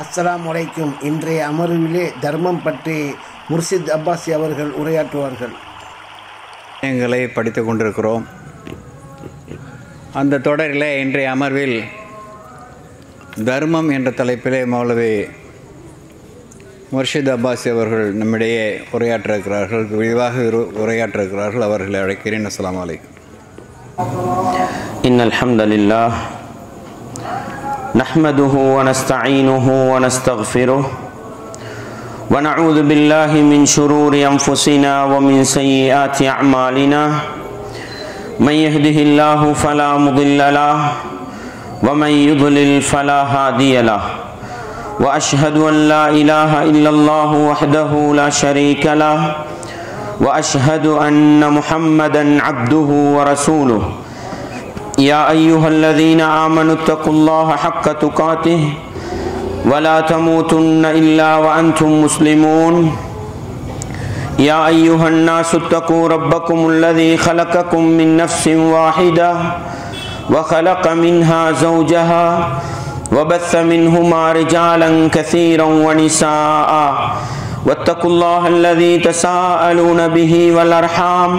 அஸ்ஸலாமு அலைக்கும். இன்றைய அமர்விலே தர்மம் பற்றி முர்ஷித் அப்பாசி அவர்கள் உரையாற்றுவார்கள். எங்களை படித்து கொண்டிருக்கிறோம். அந்த தொடரில் இன்றைய அமர்வில் தர்மம் என்ற தலைப்பிலே மௌலவி முர்ஷித் அப்பாசி அவர்கள் நம்மிடையே உரையாற்றிருக்கிறார்கள், விரிவாக உரையாற்றிருக்கிறார்கள். அவர்களை அழைக்கிறேன். அஸ்ஸலாமு அலைக்கும். இன்னல் ஹம்தலில்லாஹ் நஹ்மதுஹு வ நஸ்தஈனுஹு வ நஸ்தக்ஃபிருஹு வ நஊது பில்லாஹி மின் ஷுரூரி அன்ஃபுஸினா வ மின் ஸய்யிஆத்தி அஅமாலினா மன் யஹ்திஹில்லாஹு ஃபலா முضில்ல லஹு வ மன் யுض்லில் ஃபலா ஹாதிய லஹு வ அஷ்ஹது அன் லா இலாஹா இல்லல்லாஹு வஹ்தஹு லா ஷரீக லஹு வ அஷ்ஹது அன்ன முஹம்மதன் அப்துஹு வ ரசூலுஹு يا أيها الذين آمنوا اتقوا الله حق تقاته ولا تموتن إلا وأنتم مسلمون يا أيها الناس اتقوا ربكم الذي خلقكم من نفس واحدة وخلق منها زوجها وبث منهما رجالا كثيرا ونساء واتقوا الله الذي تساءلون به والأرحام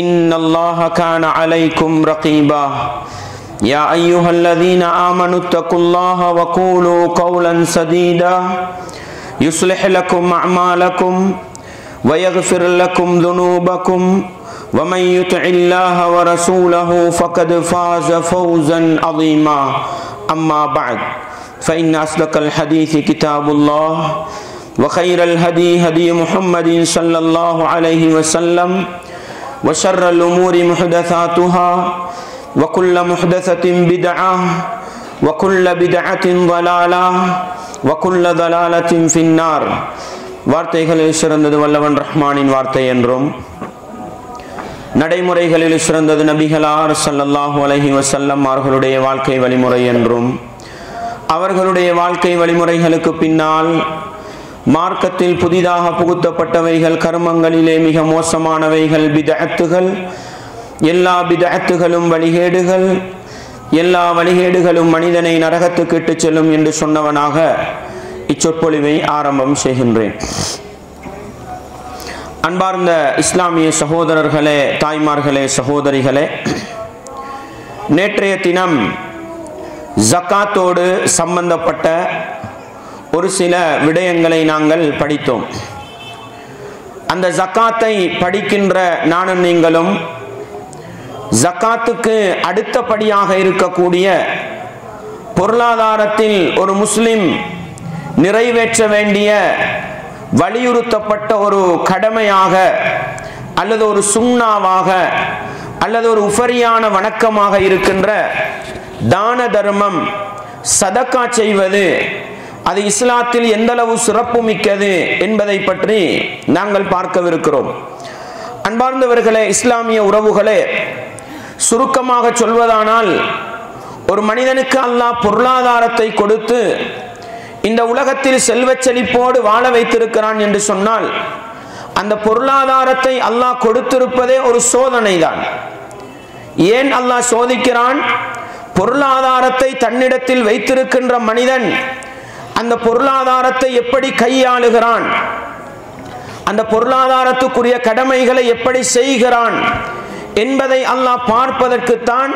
إن الله كان عليكم رقيبا يا أيها الذين آمنوا اتقوا الله وقولوا قولا سديدا يصلح لكم أعمالكم ويغفر لكم ذنوبكم ومن يطع الله ورسوله فقد فاز فوزا عظيما أما بعد فإن أصدق الحديث كتاب الله وخير الهدي هدي محمد صلى الله عليه وسلم وشر الأمور محدثاتها وكل محدثة بدعة وكل بدعة ضلالة وكل ضلالة في النار. வார்த்தைகளில் சிறந்தது வல்லவன் ரஹ்மானின் வார்த்தை என்றும், நடைமுறைகளில் சிறந்தது நபிகளார் ஸல்லல்லாஹு அலைஹி வஸல்லம் அவர்களுடைய வாழ்க்கை வழிமுறை என்றும், அவர்களுடைய வாழ்க்கை வழிமுறைகளுக்கு பின்னால் மார்க்கத்தில் புதிதாக புகுத்தப்பட்டவைகள், கர்மங்களிலே மிக மோசமானவைகள் பிதஅத்துகள், எல்லா பிதஅத்துகளும் வழிகேடுகள், எல்லா வழிகேடுகளும் மனிதனை நரகத்துக்கு இட்டுச் செல்லும் என்று சொன்னவனாக இச்சொற்பொழிவை ஆரம்பம் செய்கின்றேன். அன்பார்ந்த இஸ்லாமிய சகோதரர்களே, தாய்மார்களே, சகோதரிகளே, நேற்றைய தினம் ஜக்காத்தோடு சம்பந்தப்பட்ட ஒரு சில விடயங்களை நாங்கள் படித்தோம். அந்த ஜக்காத்தை படிக்கின்ற நானும் நீங்களும் ஜக்காத்துக்கு அடுத்தபடியாக இருக்கக்கூடிய பொருளாதாரத்தில் ஒரு முஸ்லிம் நிறைவேற்ற வேண்டிய வலியுறுத்தப்பட்ட ஒரு கடமையாக அல்லது ஒரு சுன்னாவாக அல்லது ஒரு உஃபரியான வணக்கமாக இருக்கின்ற தான தர்மம், சதக்கா செய்வது, அது இஸ்லாத்தில் எந்தளவு சிறப்பு மிக்கது என்பதை பற்றி நாங்கள் பார்க்கவிருக்கிறோம். அன்பார்ந்தவர்களே, இஸ்லாமிய உறவுகளே, சுருக்கமாக சொல்வதானால், ஒரு மனிதனுக்கு அல்லாஹ் பொருளாதாரத்தை கொடுத்து இந்த உலகத்தில் செல்வச் செழிப்போடு வாழ வைத்திருக்கிறான் என்று சொன்னால், அந்த பொருளாதாரத்தை அல்லாஹ் கொடுத்திருப்பதே ஒரு சோதனை தான். ஏன் அல்லாஹ் சோதிக்கிறான்? பொருளாதாரத்தை தன்னிடத்தில் வைத்திருக்கின்ற மனிதன் அந்த பொருளாதாரத்தை எப்படி கையாளுகிறான், அந்த பொருளாதாரத்துக்குரிய கடமைகளை எப்படி செய்கிறான் என்பதை அல்லாஹ் பார்ப்பதற்குத்தான்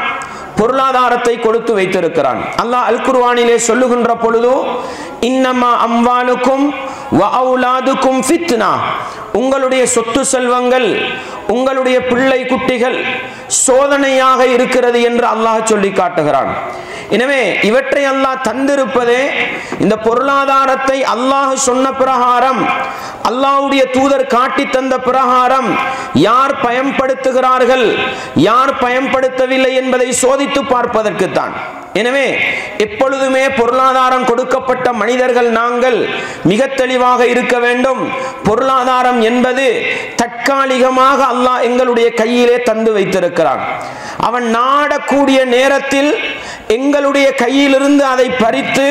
பொருளாதாரத்தை கொடுத்து வைத்திருக்கிறான். அல்லாஹ் அல் குர்ஆனிலே சொல்லுகின்ற பொழுது, இன்னமா அம்வாலுக்கும் வ அவுலாதுக்கும் ஃபித்னா, உங்களுடைய சொத்து செல்வங்கள், உங்களுடைய பிள்ளை குட்டிகள் சோதனையாக இருக்கிறது என்று அல்லாஹ் சொல்லி காட்டுகிறான். எனவே இவற்றை அல்லாஹ் தந்திருப்பதே இந்த பொருளாதாரத்தை அல்லாஹ் சொன்ன பிரகாரம், அல்லாஹ்வுடைய தூதர் காட்டி தந்த பிரகாரம் யார் பயன்படுத்துகிறார்கள், யார் பயன்படுத்தவில்லை என்பதை சோதித்து பார்ப்பதற்குத்தான். எனவே எப்பொழுதுமே பொருளாதாரம் கொடுக்கப்பட்ட மனிதர்கள் நாங்கள் மிக தெளிவாக இருக்க வேண்டும். பொருளாதாரம் என்பது தற்காலிகமாக அல்லாஹ் எங்களுடைய கையிலே தந்து வைத்திருக்கிறான். அவன் நாடக்கூடிய நேரத்தில் எங்களுடைய கையிலிருந்து அதை பறித்து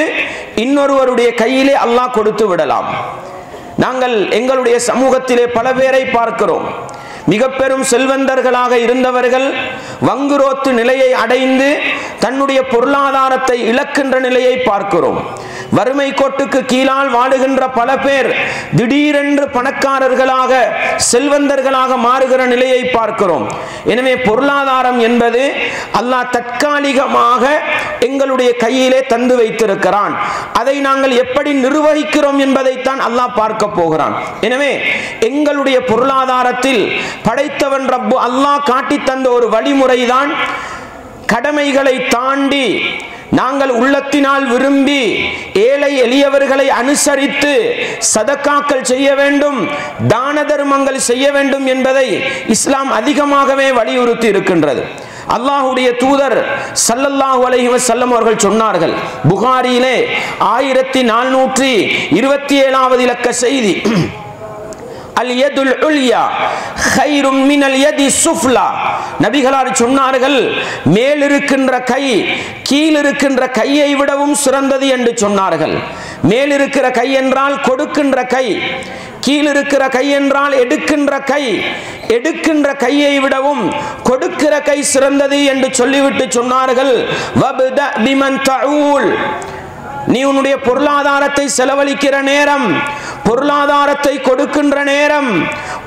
இன்னொருவருடைய கையிலே அல்லாஹ் கொடுத்து விடலாம். நாங்கள் எங்களுடைய சமூகத்திலே பல பேரை பார்க்கிறோம். மிக பெரும் செல்வந்தர்களாக இருந்தவர்கள் வங்குரோத்து நிலையை அடைந்து தன்னுடைய பொருளாதாரத்தை இழக்கின்ற நிலையை பார்க்கிறோம். வறுமை கோட்டுக்கு கீழால் வாடுகின்ற பல பேர் திடீரென்று பணக்காரர்களாக செல்வந்தர்களாக மாறுகிற நிலையை பார்க்கிறோம். எனவே பொருளாதாரம் என்பது அல்லாஹ் தற்காலிகமாக எங்களுடைய கையிலே தந்து வைத்திருக்கிறான். அதை நாங்கள் எப்படி நிர்வகிக்கிறோம் என்பதைத்தான் அல்லாஹ் பார்க்க போகிறான். எனவே எங்களுடைய பொருளாதாரத்தில் படைத்தவன் ரப்பு அல்லாஹ் காட்டி தந்த ஒரு வழிமுறைதான் கடமைகளை தாண்டி நாங்கள் உள்ளத்தினால் விரும்பி ஏழை எளியவர்களை அனுசரித்து சதக்காக்கள் செய்ய வேண்டும், தான தர்மங்கள் செய்ய வேண்டும் என்பதை இஸ்லாம் அதிகமாகவே வலியுறுத்தி இருக்கின்றது. அல்லாஹ்வுடைய தூதர் ஸல்லல்லாஹு அலைஹி வஸல்லம் அவர்கள் சொன்னார்கள், புகாரியிலே 1427வது இலக்க செய்தி, அல் யதுல் உல்யா கைரும் மினல் யதி சுஃப்லா. நபிகளார் சொன்னார்கள், மேல் இருக்கின்ற கை கீழ் இருக்கின்ற கையை விடவும் சிறந்தது என்று சொன்னார்கள். மேல் இருக்கிற கை என்றால் கொடுக்கின்ற கை, கீழ் இருக்கிற கை என்றால் எடுக்கின்ற கை. எடுக்கின்ற கையை விடவும் கொடுக்கிற கை சிறந்தது என்று சொல்லிவிட்டு சொன்னார்கள், வப்த பிமன் தஊல். நீ உன்னுடைய பொருளாதாரத்தை செலவழிக்கிற நேரம், பொருளாதாரத்தை கொடுக்கின்ற நேரம்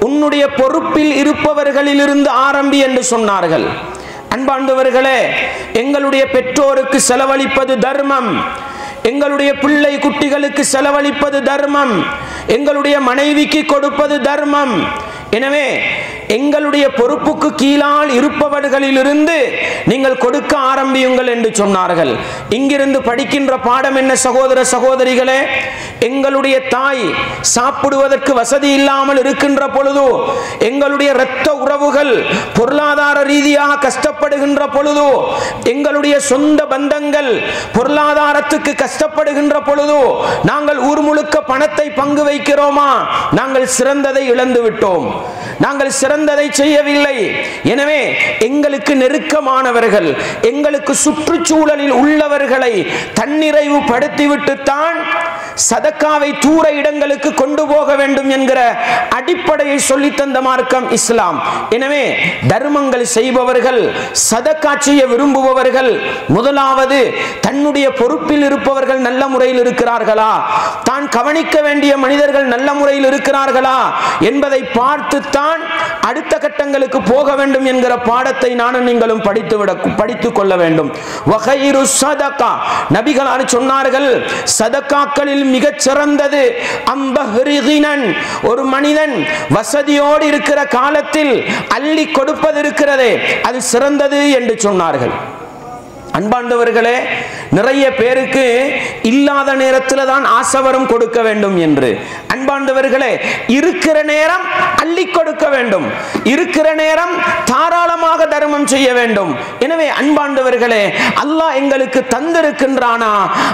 உன்னுடைய பொறுப்பில் இருப்பவர்களிலிருந்து ஆரம்பி என்று சொன்னார்கள். அன்பார்ந்தவர்களே, எங்களுடைய பெற்றோருக்கு செலவழிப்பது தர்மம், எங்களுடைய பிள்ளை குட்டிகளுக்கு செலவழிப்பது தர்மம், எங்களுடைய மனைவிக்கு கொடுப்பது தர்மம். எனவே எங்களுடைய பொறுப்புக்கு கீழால் இருப்பவர்களிலிருந்து நீங்கள் கொடுக்க ஆரம்பியுங்கள் என்று சொன்னார்கள். இங்கிருந்து படிக்கின்ற பாடம் என்ன சகோதர சகோதரிகளே? எங்களுடைய தாய் சாப்பிடுவதற்கு வசதி இல்லாமல் இருக்கின்ற பொழுது, எங்களுடைய இரத்த உறவுகள் பொருளாதார ரீதியாக கஷ்டப்படுகின்ற பொழுது, எங்களுடைய சொந்த பந்தங்கள் பொருளாதாரத்துக்கு கஷ்டப்படுகின்ற பொழுது நாங்கள் ஊர் முழுக்க பணத்தை பங்கு வைக்கிறோமா? நாங்கள் சிறந்ததை இழந்து விட்டோம், நாங்கள் சிறந்ததை செய்யவில்லை. எனவே எங்களுக்கு நெருக்கமானவர்கள், எங்களுக்கு சுற்றுச்சூழலில் உள்ளவர்களை தன்னிறைவு படுத்திவிட்டுத்தான் சதக்காவை தூர இடங்களுக்கு கொண்டு போக வேண்டும் என்கிற அடிப்படையை சொல்லி தந்த மார்க்கம் இஸ்லாம். எனவே தர்மங்கள் செய்பவர்கள், சதக்கா செய்ய விரும்புபவர்கள், முதலாவது தன்னுடைய பொறுப்பில் இருப்பவர்கள் நல்ல முறையில் இருக்கிறார்களா, தான் கவனிக்க வேண்டிய மனிதர்கள் நல்ல முறையில் இருக்கிறார்களா என்பதை பார்த்துத்தான் அடுத்த கட்டங்களுக்கு போக வேண்டும் என்கிற பாடத்தை நானும் நீங்களும் படித்துக் கொள்ள வேண்டும். வகைரு சதகா, நபிகளார் சொன்னார்கள், சதக்காக்களில் மிகச் சிறந்தது அம்பஹ்ரிகினன், ஒரு மனிதன் வசதியோடு இருக்கிற காலத்தில் அள்ளி கொடுப்பது இருக்கிறதே அது சிறந்தது என்று சொன்னார்கள். அன்பாண்டவர்களே, நிறைய பேருக்கு இல்லாத நேரத்தில் தான் ஆசை வரும் கொடுக்க வேண்டும் என்று. அன்பாண்டவர்களே, இருக்கிற நேரம் அள்ளி கொடுக்க வேண்டும், இருக்கிற நேரம் தாராளமாக தர்மம் செய்ய வேண்டும். எனவே அன்பாண்டவர்களே, அல்லாஹ் எங்களுக்கு தந்திருக்கின்றானா,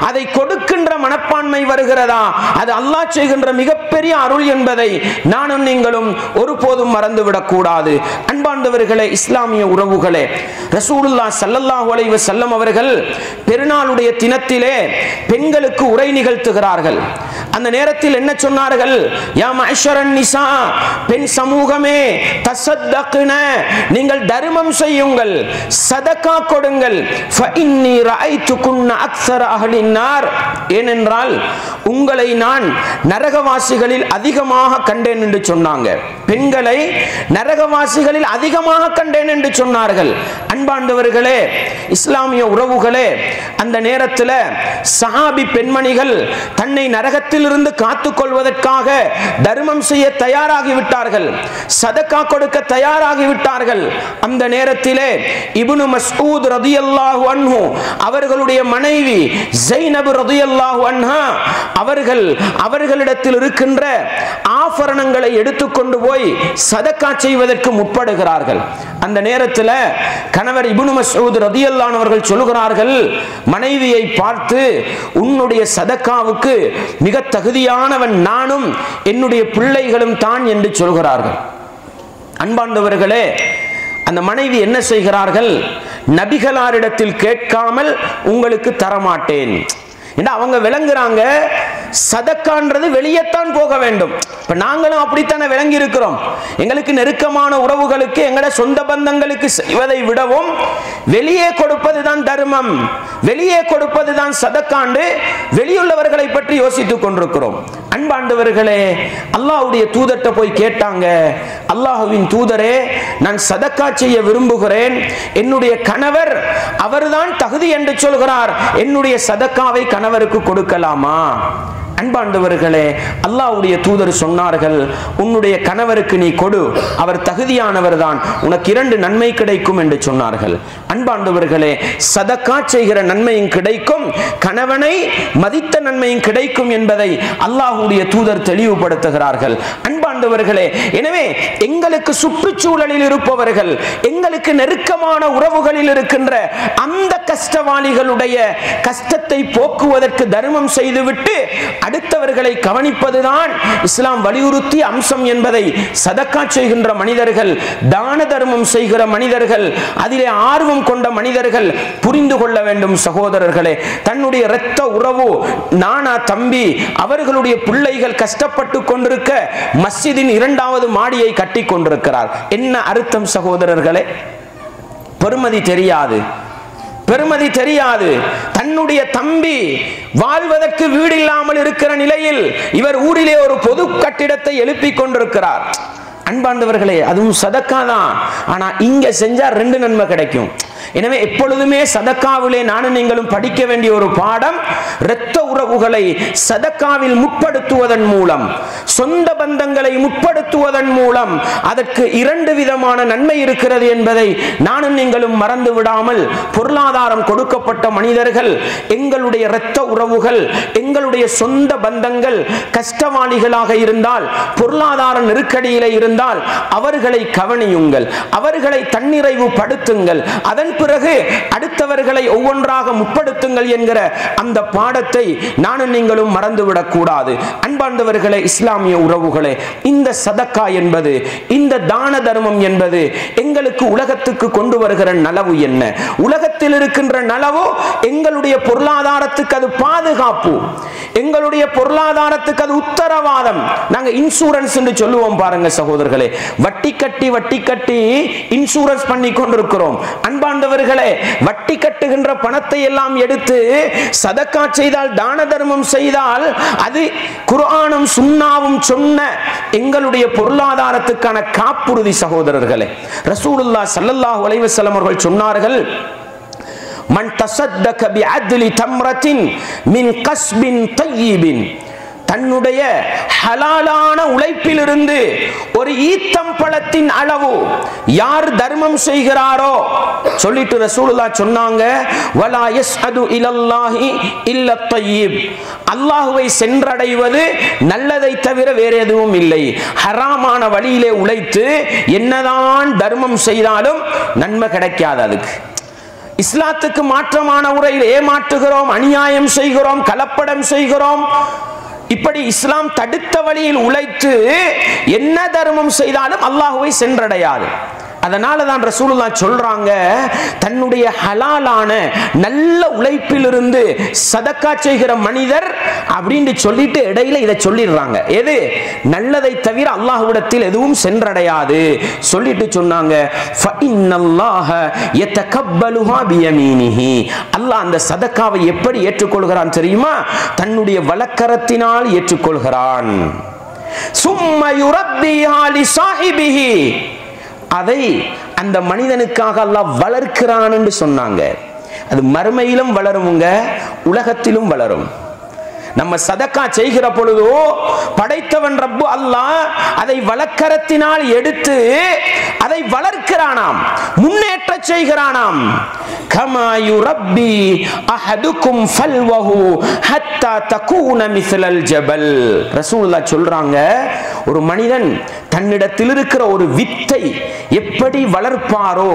அதை கொடுக்கின்ற மனப்பான்மை வருகிறதா, அது அல்லாஹ் செய்கின்ற மிகப்பெரிய அருள் என்பதை நானும் நீங்களும் ஒருபோதும் மறந்துவிடக் கூடாது. அன்பாண்டவர்களே, இஸ்லாமிய உறவுகளே, ரசூலுல்லாஹ் ஸல்லல்லாஹு அலைஹி வஸல்லம் அவர்கள் பெருநாளுடைய தினத்திலே பெண்களுக்கு உரை நிகழ்த்துகிறார்கள். அந்த நேரத்தில் என்ன சொன்னார்கள்? யா மஅஷரன் நிசா, பெண் சமூகமே, தஸத்தக்ன, நீங்கள் தர்மம் செய்யுங்கள், சதகா கொடுங்கள். ஃபஇன்னி ரஅய்துகுன்ன அக்ஸர அஹ்லின் நார், ஏனென்றால் உங்களை நான் நரகவாசிகளில் அதிகமாக கண்டேன் என்று சொன்னாங்க. பெண்களை நரகவாசிகளில் அதிகமாக கண்டேன் என்று சொன்னார்கள். அன்பாண்டவர்களே, இஸ்லாமிய உறவுகளே, அந்த நேரத்தில் சஹாபி பெண்மணிகள் தன்னை நரகத்தில் இருந்து காத்துக் கொள்வதற்காக தர்மம் செய்ய தயாராகிவிட்டார்கள், சதக்கா கொடுக்க தயாராகிவிட்டார்கள். அந்த நேரத்திலே இப்னு மஸ்ஊத் ரலியல்லாஹு அன்ஹு அவர்களுடைய மனைவி ஸைனப் ரலியல்லாஹு அன்ஹா அவர்களிடத்தில் இருக்கின்ற ஆபரணங்களை எடுத்துக்கொண்டு போய் சதக்கா செய்வதற்கு முற்படுகிறார்கள். அந்த நேரத்தில் கணவர் இப்னு மஸ்ஊத் ரலியல்லாஹு அன்ஹு அவர்கள் சொல்கிறார்கள், மனைவியை பார்த்து, உன்னுடைய சதக்காவுக்கு மிக தகுதியானவன் நானும் என்னுடைய பிள்ளைகளும் தான் என்று சொல்கிறார்கள். அன்பாண்டவர்களே, அந்த மனைவி என்ன செய்கிறார்கள்? நபிகளாரிடத்தில் கேட்காமல் உங்களுக்கு தரமாட்டேன் என்று அவங்க விளங்குறாங்க. சதக்கான்றது வெளியேத்தான் போக வேண்டும். இப்ப நாங்களும் அப்படித்தானே விளங்கி இருக்கிறோம். எங்களுக்கு நெருக்கமான உறவுகளுக்கு எங்கட சொந்த பந்தங்களுக்கு செய்வதை விடவும் வெளியே கொடுப்பதுதான் தர்மம், வெளியே கொடுப்பதுதான் சதக்காண்டு வெளியுள்ளவர்களை பற்றி யோசித்துக் கொண்டிருக்கிறோம். அன்பாண்டவர்களே, அல்லாஹ்வுடைய தூதர்ட்ட போய் கேட்டாங்க, அல்லாஹ்வின் தூதரே, நான் சதக்கா செய்ய விரும்புகிறேன், என்னுடைய கணவர் அவர்தான் தகுதி என்று சொல்கிறார், என்னுடைய சதக்காவை கணவருக்கு கொடுக்கலாமா? அன்பாண்டவர்களே, அல்லாஹ்வுடைய தூதர் சொன்னார்கள், உன்னுடைய கணவருக்கு நீ கொடு, அவர் தகுதியானவர் தான், உனக்கு 2 நன்மை கிடைக்கும் என்று சொன்னார்கள். அன்பாண்டவர்களே, சதக்கா செய்கிற நன்மையும் கிடைக்கும், கணவனை மதித்த நன்மையும் கிடைக்கும் என்பதை அல்லாஹ்வுடைய தூதர் தெளிவுபடுத்துகிறார்கள். அன்பாண்டவர்களே, எனவே எங்களுக்கு சுற்றுச்சூழலில் இருப்பவர்கள், எங்களுக்கு நெருக்கமான உறவுகளில் இருக்கின்ற அந்த கஷ்டவாளிகளுடைய கஷ்டத்தை போக்குவதற்கு தர்மம் செய்துவிட்டு அடுத்தவர்களை கவனிப்பதுதான் இஸ்லாம் வலியுறுத்திய அம்சம் என்பதை சதக்கா செய்கின்ற மனிதர்கள், தான தர்மம் செய்கிற மனிதர்கள், அதிலே ஆர்வம் கொண்ட மனிதர்கள் புரிந்து கொள்ள வேண்டும். சகோதரர்களே, தன்னுடைய இரத்த உறவு நானா தம்பி அவர்களுடைய பிள்ளைகள் கஷ்டப்பட்டு கொண்டிருக்க மஸ்ஜிதின் 2வது மாடியை கட்டி கொண்டிருக்கிறார். என்ன அர்த்தம் சகோதரர்களே? பெருமதி தெரியாது, பெருமதி தெரியாது. தன்னுடைய தம்பி வாழ்வதற்கு வீடு இல்லாமல் இருக்கிற நிலையில் இவர் ஊரிலே ஒரு பொது கட்டிடத்தை எழுப்பிக் கொண்டிருக்கிறார். அன்பாண்டவர்களே, அதுவும் சதக்கா தான். ஆனா இங்க செஞ்சா 2 நன்மை கிடைக்கும். எனவே எப்பொழுதுமே சதக்காவிலே நானும் நீங்களும் படிக்க வேண்டிய ஒரு பாடம், இரத்த உறவுகளை சதக்காவில் முற்படுத்துவதன் மூலம், சொந்த பந்தங்களை முற்படுத்துவதன் மூலம் அதற்கு 2 விதமான நன்மை இருக்கிறது என்பதை நானும் நீங்களும் மறந்து விடாமல், பொருளாதாரம் கொடுக்கப்பட்ட மனிதர்கள், எங்களுடைய இரத்த உறவுகள், எங்களுடைய சொந்த பந்தங்கள் கஷ்டவாளிகளாக இருந்தால், பொருளாதார நெருக்கடியில இருந்தால் அவர்களை கவனியுங்கள், அவர்களை தன்னிறைவு படுத்துங்கள், அதன் பிறகு அடுத்தவர்களை ஒவ்வொன்றாக முற்படுத்துங்கள் என்கிற அந்த பாடத்தை நானும் நீங்களும் மறந்துவிடக் கூடாது. அன்பாண்டவர்களே, இஸ்லாமிய உறவுகளே, இந்த சதக்கா என்பது, இந்த தான தர்மம் என்பது எங்களுக்கு உலகத்துக்கு கொண்டு வருகிற நலவு என்ன? உலகத்தில் இருக்கின்ற நலவு எங்களுடைய பொருளாதாரத்துக்கு அது பாதுகாப்பு, எங்களுடைய பொருளாதாரத்துக்கு அது உத்தரவாதம். நாங்க இன்சூரன்ஸ் என்று சொல்லுவோம் பாருங்க சகோதரர்களே, வட்டி கட்டி வட்டி கட்டி இன்சூரன்ஸ் பண்ணி கொண்டிருக்கிறோம். அன்பாண்டவர்களே, வட்டி கட்டுகின்ற பணத்தை எல்லாம் எடுத்து சதக்கா செய்தால், தான தர்மம் செய்தால், அது குர்ஆனும் சுன்னாவும் சொன்ன எங்களுடைய பொருளாதாரத்துக்கான காப்புறுதி. சகோதரர்களே, ரசூலுல்லாஹ் ஸல்லல்லாஹு அலைஹி வஸல்லம் அவர்கள் சொன்னார்கள், மன் தஸத்தக பிஅத்லி தம்ரத்தின் மின் கஸ்பின் தய்யிபின், தன்னுடைய ஹலாலான உழைப்பிலிருந்து ஒரு ஈத்தம்பழத்தின் அளவு யார் தர்மம் செய்கிறாரோ, சொல்லிட்டு ரசூலுல்லாஹ் சொன்னாங்க, வலா யஸ்அது இலல்லாஹி இல்ல தய்யிப், அல்லாஹ்வை சென்றடைவது நல்லதை தவிர வேற எதுவும் இல்லை. ஹராமான வழியிலே உழைத்து என்னதான் தர்மம் செய்தாலும் நன்மை கிடைக்காது. அதுக்கு இஸ்லாத்துக்கு மாற்றமான உரையில் ஏமாற்றுகிறோம், அநியாயம் செய்கிறோம், கலப்படம் செய்கிறோம். இப்படி இஸ்லாம் தடுத்த வழியில் உழைத்து என்ன தர்மம் செய்தாலும் அல்லாஹ்வை சென்றடையாது. அதனால தான் ரசூலுல்லாஹ் சொல்றாங்க, தன்னுடைய ஹலாலான நல்ல உழைப்பிலிருந்து சதக்கா செய்கிற மனிதர் அப்படின்னு சொல்லிட்டு இடையில இதை சொல்லிடுறாங்க, எது நல்லதை தவிர அல்லாஹ்விடத்தில் எதுவும் சென்றடையாது சொல்லிட்டு சொன்னாங்க, ஃபஇன்னல்லாஹ யதகப்பலுஹா பியமீனிஹி, அல்லாஹ் அந்த சதக்காவை எப்படி ஏற்றுக்கொள்கிறான் தெரியுமா? தன்னுடைய வலக்கரத்தினால் ஏற்றுக்கொள்கிறான். சும்ம யுரப்பிஹா லிசாஹிபிஹி, அதை அந்த மனிதனுக்காக அல்லாஹ் வளர்க்கிறான் என்று சொன்னாங்க. அது மறுமையிலும் வளருமுங்க, உலகத்திலும் வளரும். நம்ம சதக்கா செய்கிற பொழுதோ படைத்தவன் ரப்பு அல்லாஹ் அதை வலக்கரத்தினால் எடுத்து அதை வளர்க்கிறானாம், முன்னேற்ற செய்கிறானாம். கமா யுரப்பி அஹதுக்கும் ஃபல்வஹு ஹத்தா தகூன மிஸ்லல் ஜபல். ரசூலுல்லாஹ் சொல்றாங்க, ஒரு மனிதன் தன்னிடத்தில் இருக்கிற ஒரு வித்தை எப்படி வளர்ப்பாரோ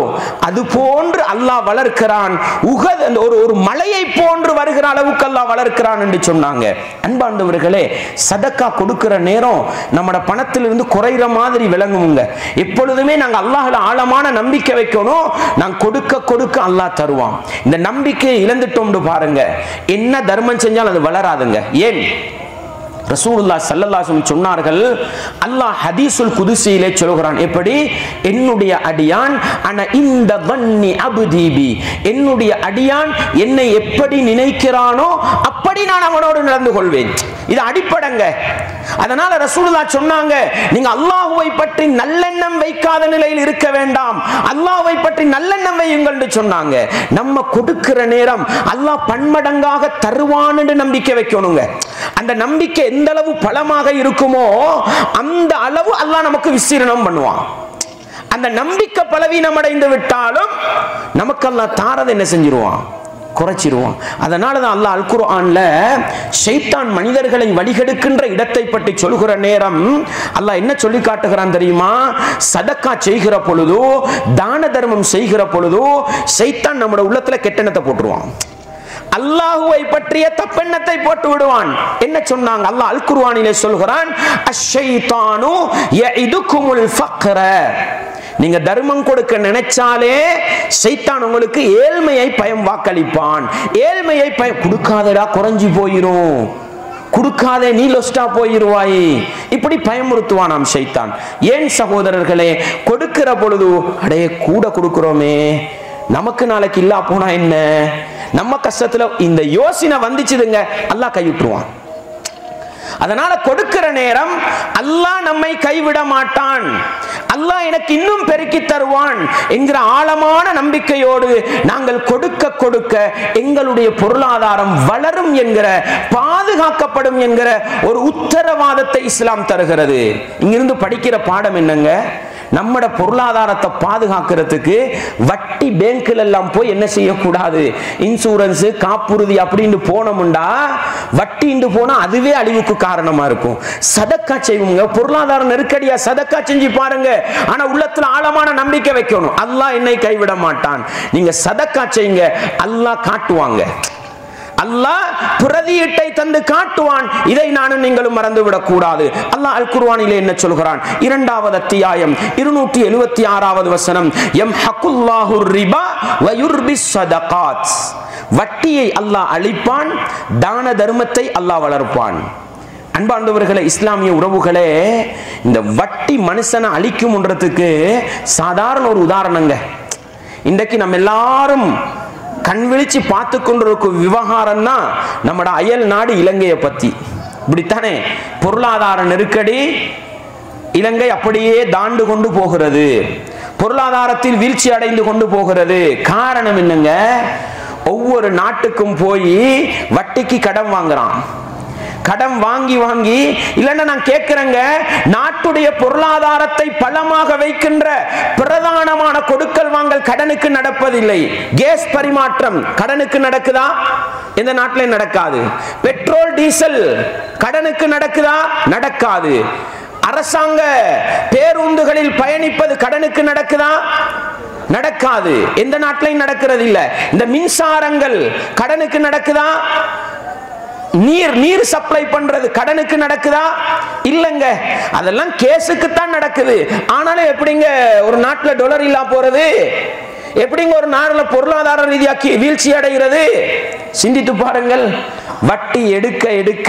அது போன்று அல்லாஹ் வளர்க்கிறான். உஹத் ஒரு மலையை போன்று வருகிற அளவுக்கு அல்லாஹ் வளர்க்கிறான் என்று சொன்னாங்க. அன்பாண்டவர்களே, சதக்கா கொடுக்கிற நேரம் நம்மட பணத்திலிருந்து குறைகிற மாதிரி விளங்குங்க. எப்பொழுதுமே நாங்கள் அல்லாஹ்ல ஆழமான நம்பிக்கை வைக்கணும். நான் கொடுக்க கொடுக்க அல்லாஹ் தருவான். இந்த நம்பிக்கையை இழந்துட்டோம் பாருங்க, என்ன தர்மம் செஞ்சாலும் அது வளராதுங்க. ஏன்? ரசூலுல்லாஹ் ஸல்லல்லாஹு அலைஹி வஸல்லம் சொன்னார்கள், அல்லாஹ் ஹதீஸுல் குதுஸியிலே சொல்கிறான், எப்படி? என்னுடைய அடியான் அன இந்த வன்னி அபுதீபி, என்னுடைய அடியான் என்னை எப்படி நினைக்கிறானோ அப்படி நான் அவனோடு நடந்து கொள்வேன். இது அடிப்படைங்க. அதனால ரசூலுல்லாஹ் சொன்னாங்க, நீங்க அல்லாஹ்வை பற்றி நல்லெண்ணம் வைக்காத நிலையில் இருக்க வேண்டாம், அல்லாஹ்வை பற்றி நல்லெண்ணம் வையுங்கள் என்று சொன்னாங்க. நம்ம கொடுக்கிற நேரம் அல்லாஹ் பன்மடங்காக தருவான் என்று நம்பிக்கை வைக்கணுங்க. அந்த நம்பிக்கை எந்த அளவு பலமாக இருக்குமோ அந்த அளவு அல்லாஹ் நமக்கு விஸ்தீரணம் பண்ணுவான். அந்த நம்பிக்கை பலவீனம் அடைந்து விட்டாலும் நமக்கு அல்லாஹ் தாரதை என்ன செஞ்சிருவான்? குறைச்சிருவான். அதனால தான் அல்லாஹ் அல் குர்ஆன்ல ஷைத்தான் மனிதர்களை வழிகெடுக்கின்ற இடத்தை பற்றி சொல்கிற நேரம் அல்லாஹ் என்ன சொல்லி காட்டுகிறான் தெரியுமா? சதக்கா செய்கிற பொழுதோ தான தர்மம் செய்கிற பொழுதோ ஷைத்தான் நம்முடைய உள்ளத்துல கெட்டெண்ணத்தை போட்டுருவான், அல்லாஹ்வை பற்றிய தப்பெண்ணத்தை போட்டு விடுவான். என்ன சொன்னாங்க? அல்லாஹ் அல் குர்ஆனிலே சொல்கிறான், அஷ்-ஷைத்தானு யஇதுகுமுல் ஃபக்ர, நீங்க தர்மம் கொடுக்க நினைச்சாலே ஷைத்தான் உங்களுக்கு ஏழ்மையை பயம் வாக்களிப்பான். ஏழ்மையை பயம் கொடுக்காதடா, குறைஞ்சி போயிரும், கொடுக்காதே நீ லொஸ்டா போயிருவாய், இப்படி பயமுறுத்துவானாம் ஷைத்தான். ஏன் சகோதரர்களே, கொடுக்கிற பொழுது அடே கூட கொடுக்கிறோமே, நமக்கு நாளைக்கு இல்லா போனா என்ன, நம்ம கஷ்டத்துல இந்த யோசனை வந்துச்சுதுங்க, அல்லாஹ் கைவிட்டுருவான். அதனால கொடுக்கிற நேரம் அல்லாஹ் நம்மை கைவிட மாட்டான், அல்லாஹ் எனக்கு இன்னும் பெருக்கி தருவான் என்கிற ஆழமான நம்பிக்கையோடு நாங்கள் கொடுக்க கொடுக்க எங்களுடைய பொருளாதாரம் வளரும் என்கிற, பாதுகாக்கப்படும் என்கிற ஒரு உத்தரவாதத்தை இஸ்லாம் தருகிறது. இங்கிருந்து படிக்கிற பாடம் என்னங்க? நம்மட பொருளாதாரத்தை பாதுகாக்கிறதுக்கு வட்டி பேங்க்ல எல்லாம் போய் என்ன செய்யக்கூடாது, இன்சூரன்ஸ் காப்புறுதி அப்படின்னு போனோம்டா வட்டின்னு போனா அதுவே அழிவுக்கு காரணமா இருக்கும். சதக்கா செய்வோங்க, பொருளாதார நெருக்கடியா சதக்கா செஞ்சு பாருங்க, ஆனா உள்ளத்துல ஆழமான நம்பிக்கை வைக்கணும், அல்லாஹ் என்னை கைவிட மாட்டான். நீங்க சதக்கா செய்யுங்க, அல்லாஹ் காட்டுவாங்க, அல்லாஹ் பிரதியீட்டை தந்து காட்டுவான். இதை நானும் நீங்களும் மறந்துவிடக் கூடாது. அல்லாஹ் அல் குர்ஆனிலே என்ன சொல்கிறான்? 2வது அத்தியாயம் 276வது வசனம், யம்ஹகுல்லாஹு ரிபா வ யுர்பிஸ் ஸதகாத், வட்டியை அல்லாஹ் அழிப்பான், தான தர்மத்தை அல்லாஹ் வளர்ப்பான். அன்பார்ந்தவர்களே, இஸ்லாமிய உறவுகளே, இந்த வட்டி மனுஷனை அழிக்கும்ன்றதுக்கு சாதாரண ஒரு உதாரணங்க. இன்றைக்கு நம்ம எல்லாரும் கண் விழிச்சு பார்த்து கொண்டிருக்கும் விவகாரம் தான் நம்மட அயல் நாடு இலங்கையை பத்தி. இப்படித்தானே பொருளாதார நெருக்கடி, இலங்கை அப்படியே தாண்டு கொண்டு போகிறது, பொருளாதாரத்தில் வீழ்ச்சி அடைந்து கொண்டு போகிறது. காரணம் என்னங்க? ஒவ்வொரு நாட்டுக்கும் போய் வட்டிக்கு கடன் வாங்குறான். கடன் வாங்கி வாங்கி, இல்லைன்னா நான் கேட்கிறேங்க, நாட்டுடைய பொருளாதாரத்தை பலமாக வைக்கின்ற பிரதானமான கொடுக்கல் வாங்கல் கடனுக்கு நடப்பதில்லை. கேஸ் பரிமாற்றம் கடனுக்கு நடக்குதா? எந்த நாட்டிலே நடக்காது. பெட்ரோல் டீசல் கடனுக்கு நடக்குதா? நடக்காது. அரசாங்க பேருந்துகளில் பயணிப்பது கடனுக்கு நடக்குதா? நடக்காது. எந்த நாட்டிலையும் நடக்கிறது இல்ல. இந்த மின்சாரங்கள் கடனுக்கு நடக்குதா? நீர் சப்ளை பண்றது கடனுக்கு நடக்குதா? இல்லங்க, அதெல்லாம் கேஸுக்கு தான் நடக்குது. ஆனாலும் எப்படிங்க ஒரு நாட்டுல டாலர் இல்லா போறது? எப்படிங்க ஒரு நாடுல பொருளாதார ரீதியாக்கி வீழ்ச்சி அடைகிறது? சிந்தித்து பாருங்கள். வட்டி எடுக்க எடுக்க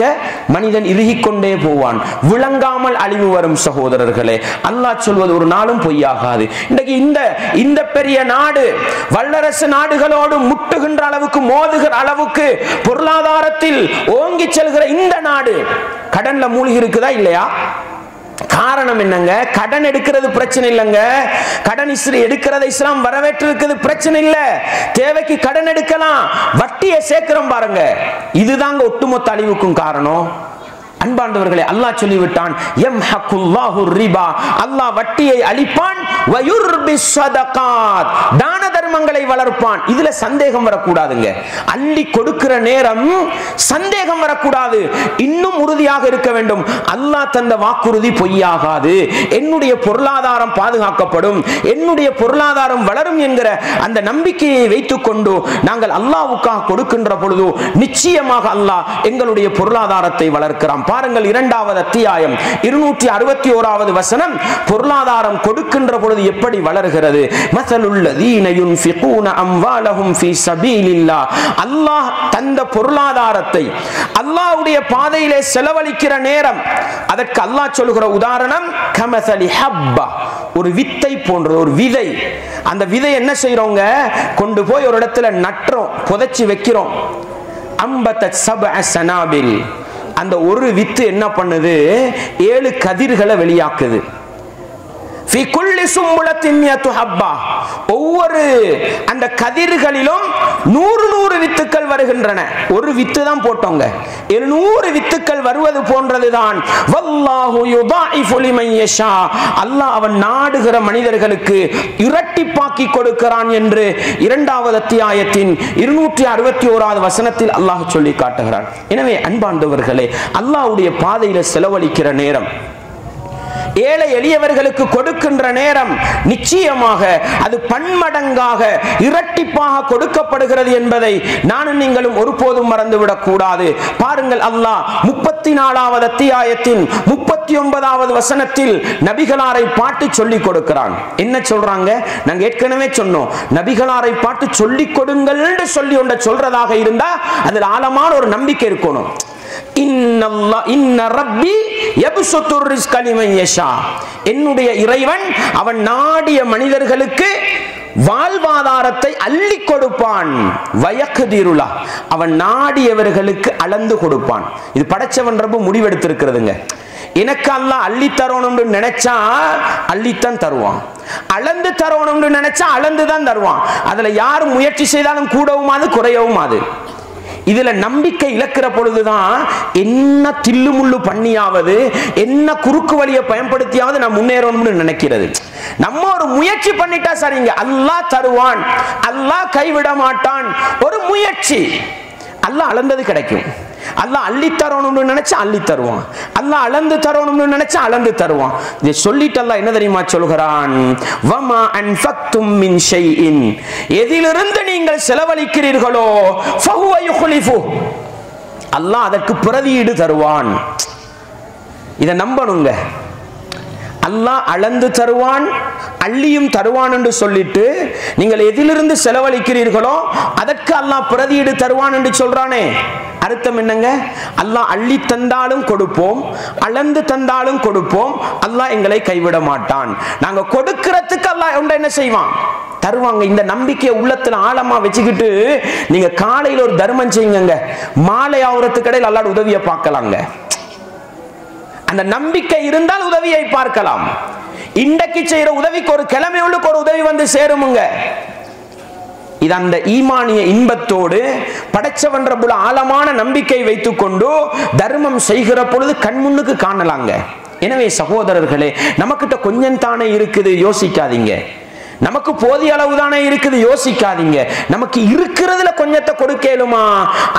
மனிதன் இறுகிக்கொண்டே போவான், விளங்காமல் அழிவு வரும். சகோதரர்களே, அல்லாஹ் சொல்வது ஒரு நாளும் பொய்யாகாது. இன்றைக்கு இந்த பெரிய நாடு வல்லரசு நாடுகளோடு முட்டுகின்ற அளவுக்கு, மோதுகிற அளவுக்கு பொருளாதாரத்தில் ஓங்கி செல்கிற இந்த நாடு கடன்ல மூழ்கி இருக்குதா இல்லையா? காரணம் என்னங்க? கடன் எடுக்கிறது பிரச்சனை இல்லைங்க, கடன் எடுக்கிறத இஸ்லாம் வரவேற்றிருக்கிறது பிரச்சனை இல்ல. தேவைக்கு கடன் எடுக்கலாம், வட்டியை சேர்க்கிறோம் பாருங்க, இதுதாங்க ஒட்டுமொத்த அழிவுக்கும் காரணம். அன்பார்ந்தவர்களே, அல்லாஹ் சொல்லிவிட்டான், யம்ஹகுல்லாஹு ரிபா, அல்லாஹ் வட்டியை அழிப்பான், வ யுர்பிஸ் ஸதகாத், தான தர்மங்களை வளர்ப்பான். இதுல சந்தேகம் வரக்கூடாதுங்க. அள்ளி கொடுக்கிற நேரம் சந்தேகம் வரக்கூடாது, இன்னும் உறுதியாக இருக்க வேண்டும். அல்லாஹ் தந்த வாக்குறுதி பொய்யாகாது, என்னுடைய பொருளாதாரம் பாதுகாக்கப்படும், என்னுடைய பொருளாதாரம் வளரும் என்கிற அந்த நம்பிக்கையை வைத்துக் கொண்டு நாங்கள் அல்லாஹ்வுக்காக கொடுக்கின்ற பொழுது நிச்சயமாக அல்லாஹ் எங்களுடைய பொருளாதாரத்தை வளர்க்கிறான், பாருங்கள் 2வது அத்தியாயம் 261வது வசனம். பொருளாதாரம் கொடுக்கின்ற பொழுது எப்படி வளர்கிறது? மஸலுல்லதீன யுன்ஃபிகூன அம்வாலஹும் ஃபீ ஸபீலில்லாஹ். அல்லாஹ் தந்த பொருளாதாரத்தை அல்லாஹ்வுடைய பாதையிலே செலவழிக்கிற நேரம் அதற்கு அல்லாஹ் சொல்கிற உதாரணம் கமஸலி ஹப்பா, ஒரு வித்தை போன்ற ஒரு விதை. அந்த விதை என்ன செய்றோங்க, கொண்டு போய் ஒரு இடத்துல நட்டுறோம், புதைச்சி வைக்கிறோம். அம்பதத் சப்அ சனாபில், அந்த ஒரு வித்து என்ன பண்ணுது, 7 கதிர்களை வெளியாக்குது. ஃபீ குல்லி சும்புலத்தின் மியத்து ஹப்பா, ஒவ்வொரு அந்த கதிர்களிலும் 100 வித்துக்கள் வருகின்றன. ஒரு வித்து தான் போட்டோங்க, 700 வித்துக்கள் வருவது போன்றதுதான். வல்லாஹு யுதாஇஃபு லிமன் யஷா, அல்லாஹ் அவன் நாடுகிற மனிதர்களுக்கு இரட்டிப்பாக்கி கொடுக்கிறான் என்று 2வது அத்தியாயத்தின் 261வது வசனத்தில் அல்லாஹ் சொல்லி காட்டுகிறான். எனவே அன்பார்ந்தவர்களே, அல்லாஹ்வுடைய பாதையில செலவழிக்கிற நேரம், ஏழை எளியவர்களுக்கு கொடுக்கின்ற நேரம் நிச்சயமாக அது பன்மடங்காக இரட்டிப்பாக கொடுக்கப்படுகிறது என்பதை நானும் நீங்களும் ஒருபோதும் மறந்துவிடக் கூடாது. பாருங்கள், அல்லாஹ் 34வது அத்தியாயத்தின் 39வது வசனத்தில் நபிகளாரை பாட்டு சொல்லிக் கொடுக்கிறான். என்ன சொல்றாங்க? நாங்க ஏற்கனவே சொன்னோம், நபிகளாரை பாட்டு சொல்லிக் கொடுங்கள் என்று சொல்லி ஒன்றை சொல்றதாக இருந்தா அதில் ஆழமான ஒரு நம்பிக்கை இருக்கணும். இன்ன ரப்பி யப்சுத்துர் ரிஸ்க லிமன் யஷா, என்னுடைய இறைவன் அவன் நாடிய மனிதர்களுக்கு வாழ்வாதாரத்தை அள்ளி கொடுப்பான். வயக்திருலா, அவன் நாடியவர்களுக்கு அளந்து கொடுப்பான். இது படைச்சவன் ரப்பு முடிவெடுத்திருக்கிறதுங்க. எனக்கு அல்லாஹ் அள்ளி தரணும்னு நினைச்சா அள்ளித்தான் தருவான், அளந்து தரணும்னு நினைச்சா அளந்துதான் தருவான். அதுல யார் முயற்சி செய்தாலும் கூடவும் அது குறையவும் அது. இதுல நம்பிக்கை இழக்கிற பொழுதுதான் என்ன தில்லுமுள்ளு பண்ணியாவது, என்ன குறுக்கு வழியை பயன்படுத்தியாவது நான் முன்னேறணும்னு நினைக்கிறது. நம்ம ஒரு முயற்சி பண்ணிட்டா சரிங்க, அல்லாஹ் தருவான், அல்லாஹ் கைவிட மாட்டான். ஒரு முயற்சி, அல்லாஹ் அளந்தது கிடைக்கும். அல்லாஹ் அள்ளி தரணும்னு நினைச்சா அள்ளி தருவான், அல்லாஹ் அளந்து தரணும்னு நினைச்சா அளந்து தருவான். இதை சொல்லிட்டு அல்லாஹ் என்ன தெரியுமா சொல்கிறான்? வமா அன்ஃபக்தும் மின் ஷைஇன், எதிலிருந்து நீங்கள் செலவழிக்கிறீர்களோ ஃபஹுவ யுக்லிஃபு, அல்லாஹ் அதற்கு பிரதியீடு தருவான். இதை நம்பணுங்க. அல்லாஹ் அளந்து தருவான், அள்ளியும் தருவான் என்று சொல்லிட்டு நீங்கள் எதிலிருந்து செலவழிக்கிறீர்களோ அதற்கு அல்லாஹ் பிரதியீடு தருவான் என்று சொல்றானே, அர்த்தம் என்னங்க? அல்லாஹ் அள்ளி தந்தாலும் கொடுப்போம், அளந்து தந்தாலும் கொடுப்போம், அல்லாஹ் எங்களை கைவிட மாட்டான். நாங்க கொடுக்கிறதுக்கு அல்லாஹ் என்ன செய்வான்? தருவாங்க. இந்த நம்பிக்கையை உள்ளத்துல ஆழமா வச்சுக்கிட்டு நீங்க காலையில் ஒரு தர்மம் செய்யுங்க, மாலை ஆவறதுக்கு இடையில் அல்லாஹ் உதவியை பார்க்கலாங்க. அந்த நம்பிக்கை இருந்தால் உதவியை பார்க்கலாம். இன்றைக்கு செய்யற உதவிக்கு ஒரு கிழமையுள்ளுக்கு ஒரு உதவி வந்து சேருமுங்க. இது அந்த ஈமானிய இன்பத்தோடு படைச்சவன் ரப்புல ஆழமான நம்பிக்கை வைத்துக் கொண்டு தர்மம் செய்கிற பொழுது கண்முன்னுக்கு காணலாங்க. எனவே சகோதரர்களே, நமக்கிட்ட கொஞ்சம் தானே இருக்குது, யோசிக்காதீங்க. நமக்கு போதிய அளவு தானே இருக்குது, யோசிக்காதீங்க. நமக்கு இருக்கிறதுல கொஞ்சத்தை கொடுக்கலுமா,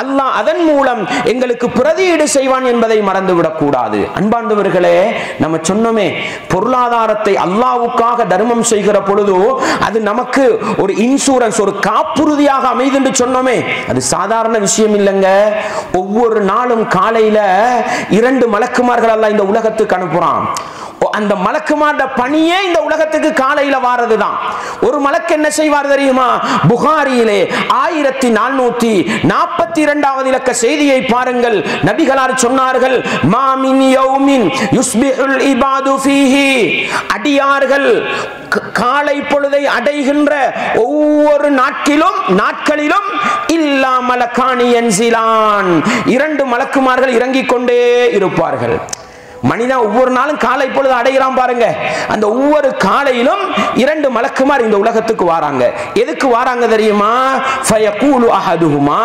அல்லாஹ் அதன் மூலம் எங்களுக்கு பிரதியீடு செய்வான் என்பதை மறந்துவிடக் கூடாது. அன்பார்ந்தவர்களே, நம்ம சொன்னோமே, பொருளாதாரத்தை அல்லாஹ்வுக்காக தர்மம் செய்கிற பொழுது அது நமக்கு ஒரு இன்சூரன்ஸ், ஒரு காப்புறுதியாக அமைது என்று சொன்னோமே, அது சாதாரண விஷயம் இல்லைங்க. ஒவ்வொரு நாளும் காலையில 2 மலக்குமார்கள் அல்லாஹ் இந்த உலகத்துக்கு அனுப்புறான். அந்த மலக்குமார்ட பணியே இந்த உலகத்துக்கு காலையில வாரதுதான். ஒரு மலக்கு என்ன செய்வார் தெரியுமா? புகாரியிலே 1442வது இலக்க செய்தியை பாருங்கள். நபிகளார் சொன்னார்கள், மா மின் யௌமின் யுஸ்பிஹுல் இபாது ஃபீஹி, அடியார்கள் காலை பொழுதை அடைகின்ற ஒவ்வொரு நாட்களிலும் இல்லா மலக்கானி யன்சிலான், 2 மலக்குமார்கள் இறங்கிக் கொண்டே இருப்பார்கள். மனிதன் ஒவ்வொரு நாளும் காலை பொழுது அடைகிறான் பாருங்க. அந்த ஒவ்வொரு காலையிலும் 2 மலக்குமார் இந்த உலகத்துக்கு வராங்க. எதுக்கு வராங்க தெரியுமா? ஃபயகூலு அஹதுஹுமா,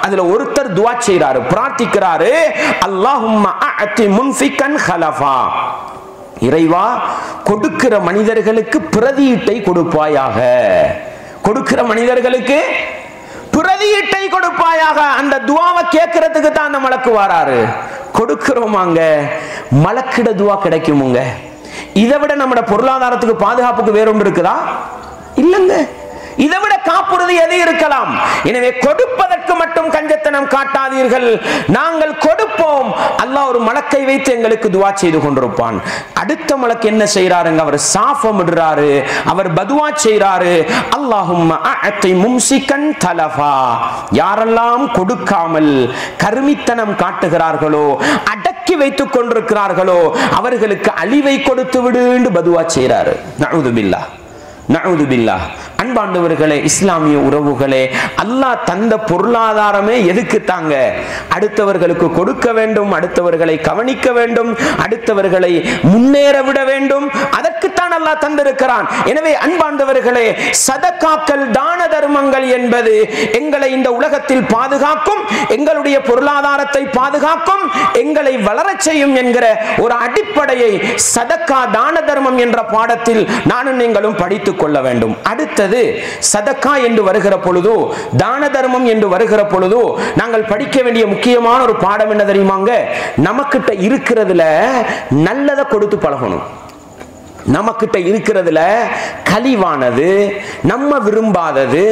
அதுல ஒருத்தர் துஆ செய்றாரு, பிரார்த்திக்கிறாரு, அல்லாஹும்ம அஅதி முன்ஃபிகன் ஹலஃபா, இறைவா கொடுக்கிற மனிதர்களுக்கு பிரதியீட்டை கொடுப்பாயாக, கொடுக்கிற மனிதர்களுக்கு பிரதியீட்டை கொடுப்பாயாக. அந்த துஆவை கேட்கறதுக்கு தான் அந்த மலக்கு வராரு. கொடுக்கிறோமாங்க, மலக்கிட துஆ கிடைக்குமுங்க. இதை விட நம்ம பொருளாதாரத்துக்கு பாதுகாப்புக்கு வேற ஒன்று இருக்குதா? இல்லங்க. இதை விட காப்புறுதி எது இருக்கலாம்? எனவே கொடுப்பதற்கு மட்டும் கஞ்சத்தனம் காட்டாதீர்கள். நாங்கள் கொடுப்போம். அல்லாஹ் ஒரு மலக்கை வைத்து எங்களுக்கு துஆ செய்து கொண்டிருப்பான். அடுத்த மலக்கு என்ன செய்யறாருங்க? அவர் சாஃபம் இடுறாரு, அவர் பதுவா செய்யறாரு. அல்லாஹும்ம அஅதி மும்சிகன் தலஃபா. யாரெல்லாம் கொடுக்காமல் கருமித்தனம் காட்டுகிறார்களோ, அடக்கி வைத்துக் கொண்டிருக்கிறார்களோ, அவர்களுக்கு அழிவை கொடுத்து விடு என்று பதுவா செய்யறாரு. நஊது பில்லாஹ், நஊது பில்லாஹ். அன்பாண்டவர்களே, இஸ்லாமிய உறவுகளே, அல்லாஹ் தந்த பொருளாதாரமே எதுக்கு தாங்க? அடுத்தவர்களுக்கு கொடுக்க வேண்டும், அடுத்தவர்களை கவனிக்க வேண்டும், அடுத்தவர்களை முன்னேற விட வேண்டும். அதற்குத்தான் அல்லாஹ் தந்திருக்கிறான். எனவே அன்பாண்டவர்களே, சதகாக்கள், தான தர்மங்கள் என்பது எங்களை இந்த உலகத்தில் பாதுகாக்கும், எங்களுடைய பொருளாதாரத்தை பாதுகாக்கும், எங்களை வளரச் செய்யும் என்கிற ஒரு அடிப்படையை சதக்கா, தான தர்மம் என்ற பாடத்தில் நானும் நீங்களும் படித்துக் கொள்ள வேண்டும். அடுத்தது சதக்கா என்று வருகிற பொழுது, தான தர்மம் என்று வருகிற பொழுது நாங்கள் படிக்க வேண்டிய முக்கியமான ஒரு பாடம் என்ன தெரியுமாங்க? நமக்கிட்ட இருக்கிறதுல நல்லதை கொடுத்து பழகணும். நமக்கிட்ட இருக்கிறதுல கழிவானது, நம்ம விரும்பாதது,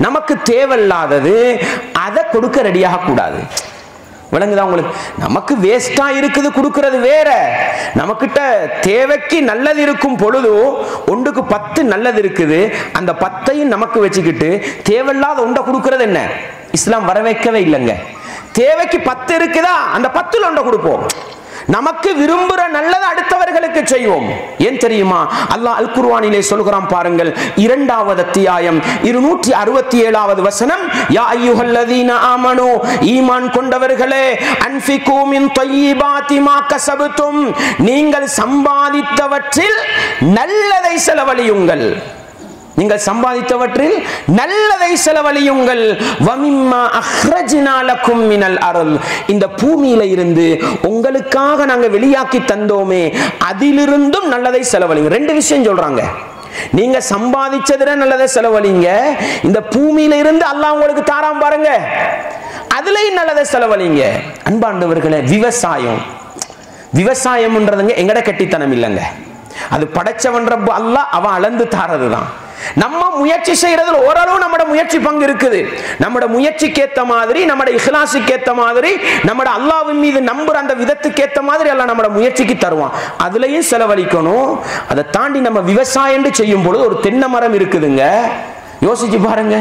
நமக்கு தேவையில்லாதது, அதை கொடுக்க ரெடியாக கூடாது. விளங்குதா உங்களுக்கு? நமக்கு வேஸ்டா இருக்குது கொடுக்கிறது வேற. நமக்கிட்ட தேவைக்கு நல்லது இருக்கும் பொழுது ஒன்றுக்கு 10 நல்லது இருக்குது, அந்த 10ஐயும் நமக்கு வச்சுக்கிட்டு தேவையில்லாத ஒன்றை கொடுக்கிறது என்ன? இஸ்லாம் வர வைக்கவே இல்லைங்க. தேவைக்கு 10 இருக்குதா, அந்த 10ல் ஒன்றை கொடுப்போம். நமக்கு விரும்புற நல்லது அடுத்தவர்களுக்கு செய்வோம். ஏன் தெரியுமா? அல்லாஹ் அல் குர்ஆனிலே சொல்கிறான் பாருங்கள், 2வது அத்தியாயம் 267வது வசனம், யா அய்யுஹல்லதீன ஆமனூ, ஈமான் கொண்டவர்களே, அன்ஃபிகூ மின் தய்யிபாத்தி மா கஸபதும், நீங்கள் சம்பாதித்தவற்றில் நல்லதை செலவழியுங்கள். நீங்கள் சம்பாதித்தவற்றில் நல்லதை செலவழியுங்கள். வமிம்மா அஹ்ரஜ்னா லக்கும் மினல் அர்ல், இந்த பூமியில இருந்து உங்களுக்காக நாங்க வெளியாக்கி தந்தோமே, அதிலிருந்தும் நல்லதை செலவழிங்க. 2 விஷயம் சொல்றாங்க. நீங்க சம்பாதிச்சதுல நல்லதை செலவழிங்க, இந்த பூமியில இருந்து அல்லாஹ் உங்களுக்கு தாராம் பாருங்க, அதுலயும் நல்லதை செலவழிங்க. அன்பாண்டவர்களே, விவசாயம்ன்றதுங்க எங்கட கெட்டித்தனம் இல்லைங்க. அது படைச்சவன் ரப்பு அல்லாஹ் அவன் அளந்து தாரதுதான். நம்ம முயற்சி செய்யறதுல ஓரளவு நம்மட முயற்சி பங்கு இருக்குது. நம்மட முயற்சிக்கு ஏத்த மாதிரி, நம்மட இஹ்லாஸுக்கு ஏத்த மாதிரி, நம்மட அல்லாஹ்வின் மீது நம்புற அந்த விதத்துக்கு ஏத்த மாதிரி அல்லாஹ் நம்மட முயற்சிக்கு தருவான். அதுலயும் செலவழிக்கணும். அதை தாண்டி நம்ம விவசாயம் செய்யும் பொழுது ஒரு தென்னை மரம் இருக்குதுங்க, யோசிச்சு பாருங்க,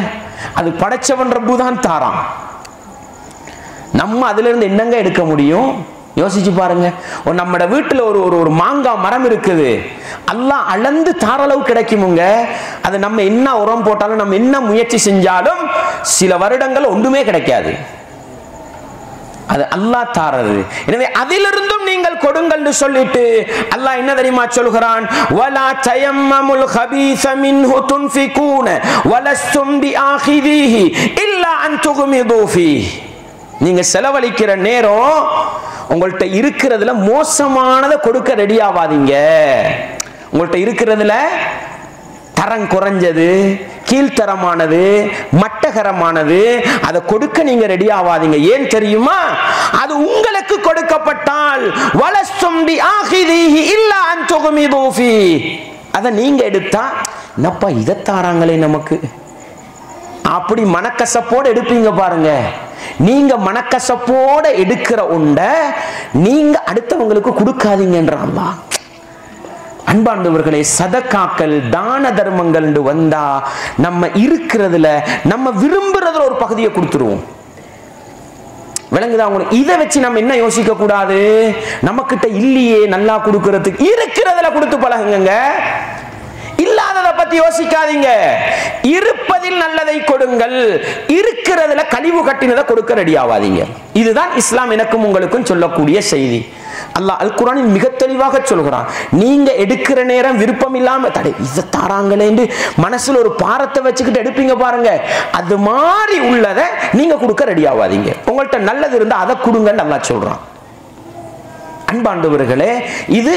அது படைச்சவன் ரப்பு தான் தாரான். நம்ம அதுல இருந்து என்னங்க எடுக்க முடியும்? யோசிச்சு பாருங்க. நம்ம வீட்டுல ஒரு மாங்காய் மரம் இருக்குது, அல்லாஹ் அளந்து தாரளவு கிடைக்குமுங்க. அது நம்ம என்ன உரம் போட்டாலும், நம்ம என்ன முயற்சி செஞ்சாலும் சில வருடங்கள் ஒன்றுமே கிடைக்காது. அது அல்லாஹ் தாரது. எனவே அதிலிருந்தும் நீங்கள் கொடுங்கள் என்று சொல்லிட்டு அல்லாஹ் என்ன தெரியுமா சொல்கிறான்? வலா தயம்மமுல் கபீஸ மின்ஹு துன்ஃபிகூன வலஸ்தும் பிஆகிதிஹி இல்லா அன் துக்மிது ஃபீஹி. நீங்க செலவழிக்கிற நேரம் உங்கள்கிட்ட இருக்கிறதுல மோசமானதை கொடுக்க ரெடி ஆவாதீங்க. உங்கள்கிட்ட இருக்கிறதுல தரம் குறைஞ்சது, கீழ்த்தரமானது, மட்டகரமானது, அதை கொடுக்க நீங்க ரெடி ஆவாதீங்க. ஏன் தெரியுமா? அது உங்களுக்கு கொடுக்கப்பட்டால் வலஸ்தும் பிஆகிதிஹி இல்லா அன் துக்மிது ஃபீஹி, அதை நீங்க எடுத்தா என்னப்பா இதை தாராங்களே நமக்கு, அப்படி மனக்கசப்போட எடுப்பீங்க பாருங்க. நீங்க மனக்கசப்போட எடுக்கிற உண்ட நீங்க அடுத்தவங்களுக்கு கொடுக்காதீங்கன்றான். அன்பாண்டவர்களே, சதகாக்கள், தான தர்மங்கள் வந்தா நம்ம இருக்கிறதுல, நம்ம விரும்புறதுல ஒரு பகுதியை கொடுத்துருவோம். விளங்குதா உங்களுக்கு? இதை வச்சு நம்ம என்ன யோசிக்க கூடாது? நம்ம கிட்ட இல்லையே நல்லா கொடுக்கறதுக்கு, இருக்கிறதுல கொடுத்து பழகுங்க. இல்லாததை பத்தி யோசிக்காதீங்க. இருப்பதில் நல்லதை கொடுங்கள், இருக்கிறதுல கழிவு கட்டினதை கொடுக்க ரெடி ஆவாதீங்க. இதுதான் இஸ்லாம் எனக்கும் உங்களுக்கும் சொல்லக்கூடிய செய்தி. அல்லாஹ் அல் குர்ஆனில் மிக தெளிவாக சொல்கிறான். நீங்க எடுக்கிற நேரம் விருப்பம் இல்லாம தடை இதை தாராங்களே என்று மனசுல ஒரு பாரத்தை வச்சுக்கிட்டு எடுப்பீங்க பாருங்க, அது மாதிரி உள்ளதை நீங்க கொடுக்க ரெடி ஆவாதீங்க. உங்கள்கிட்ட நல்லது இருந்தா அதை கொடுங்கன்னு அல்லாஹ் சொல்றான். அன்பாண்டவர்களே, இது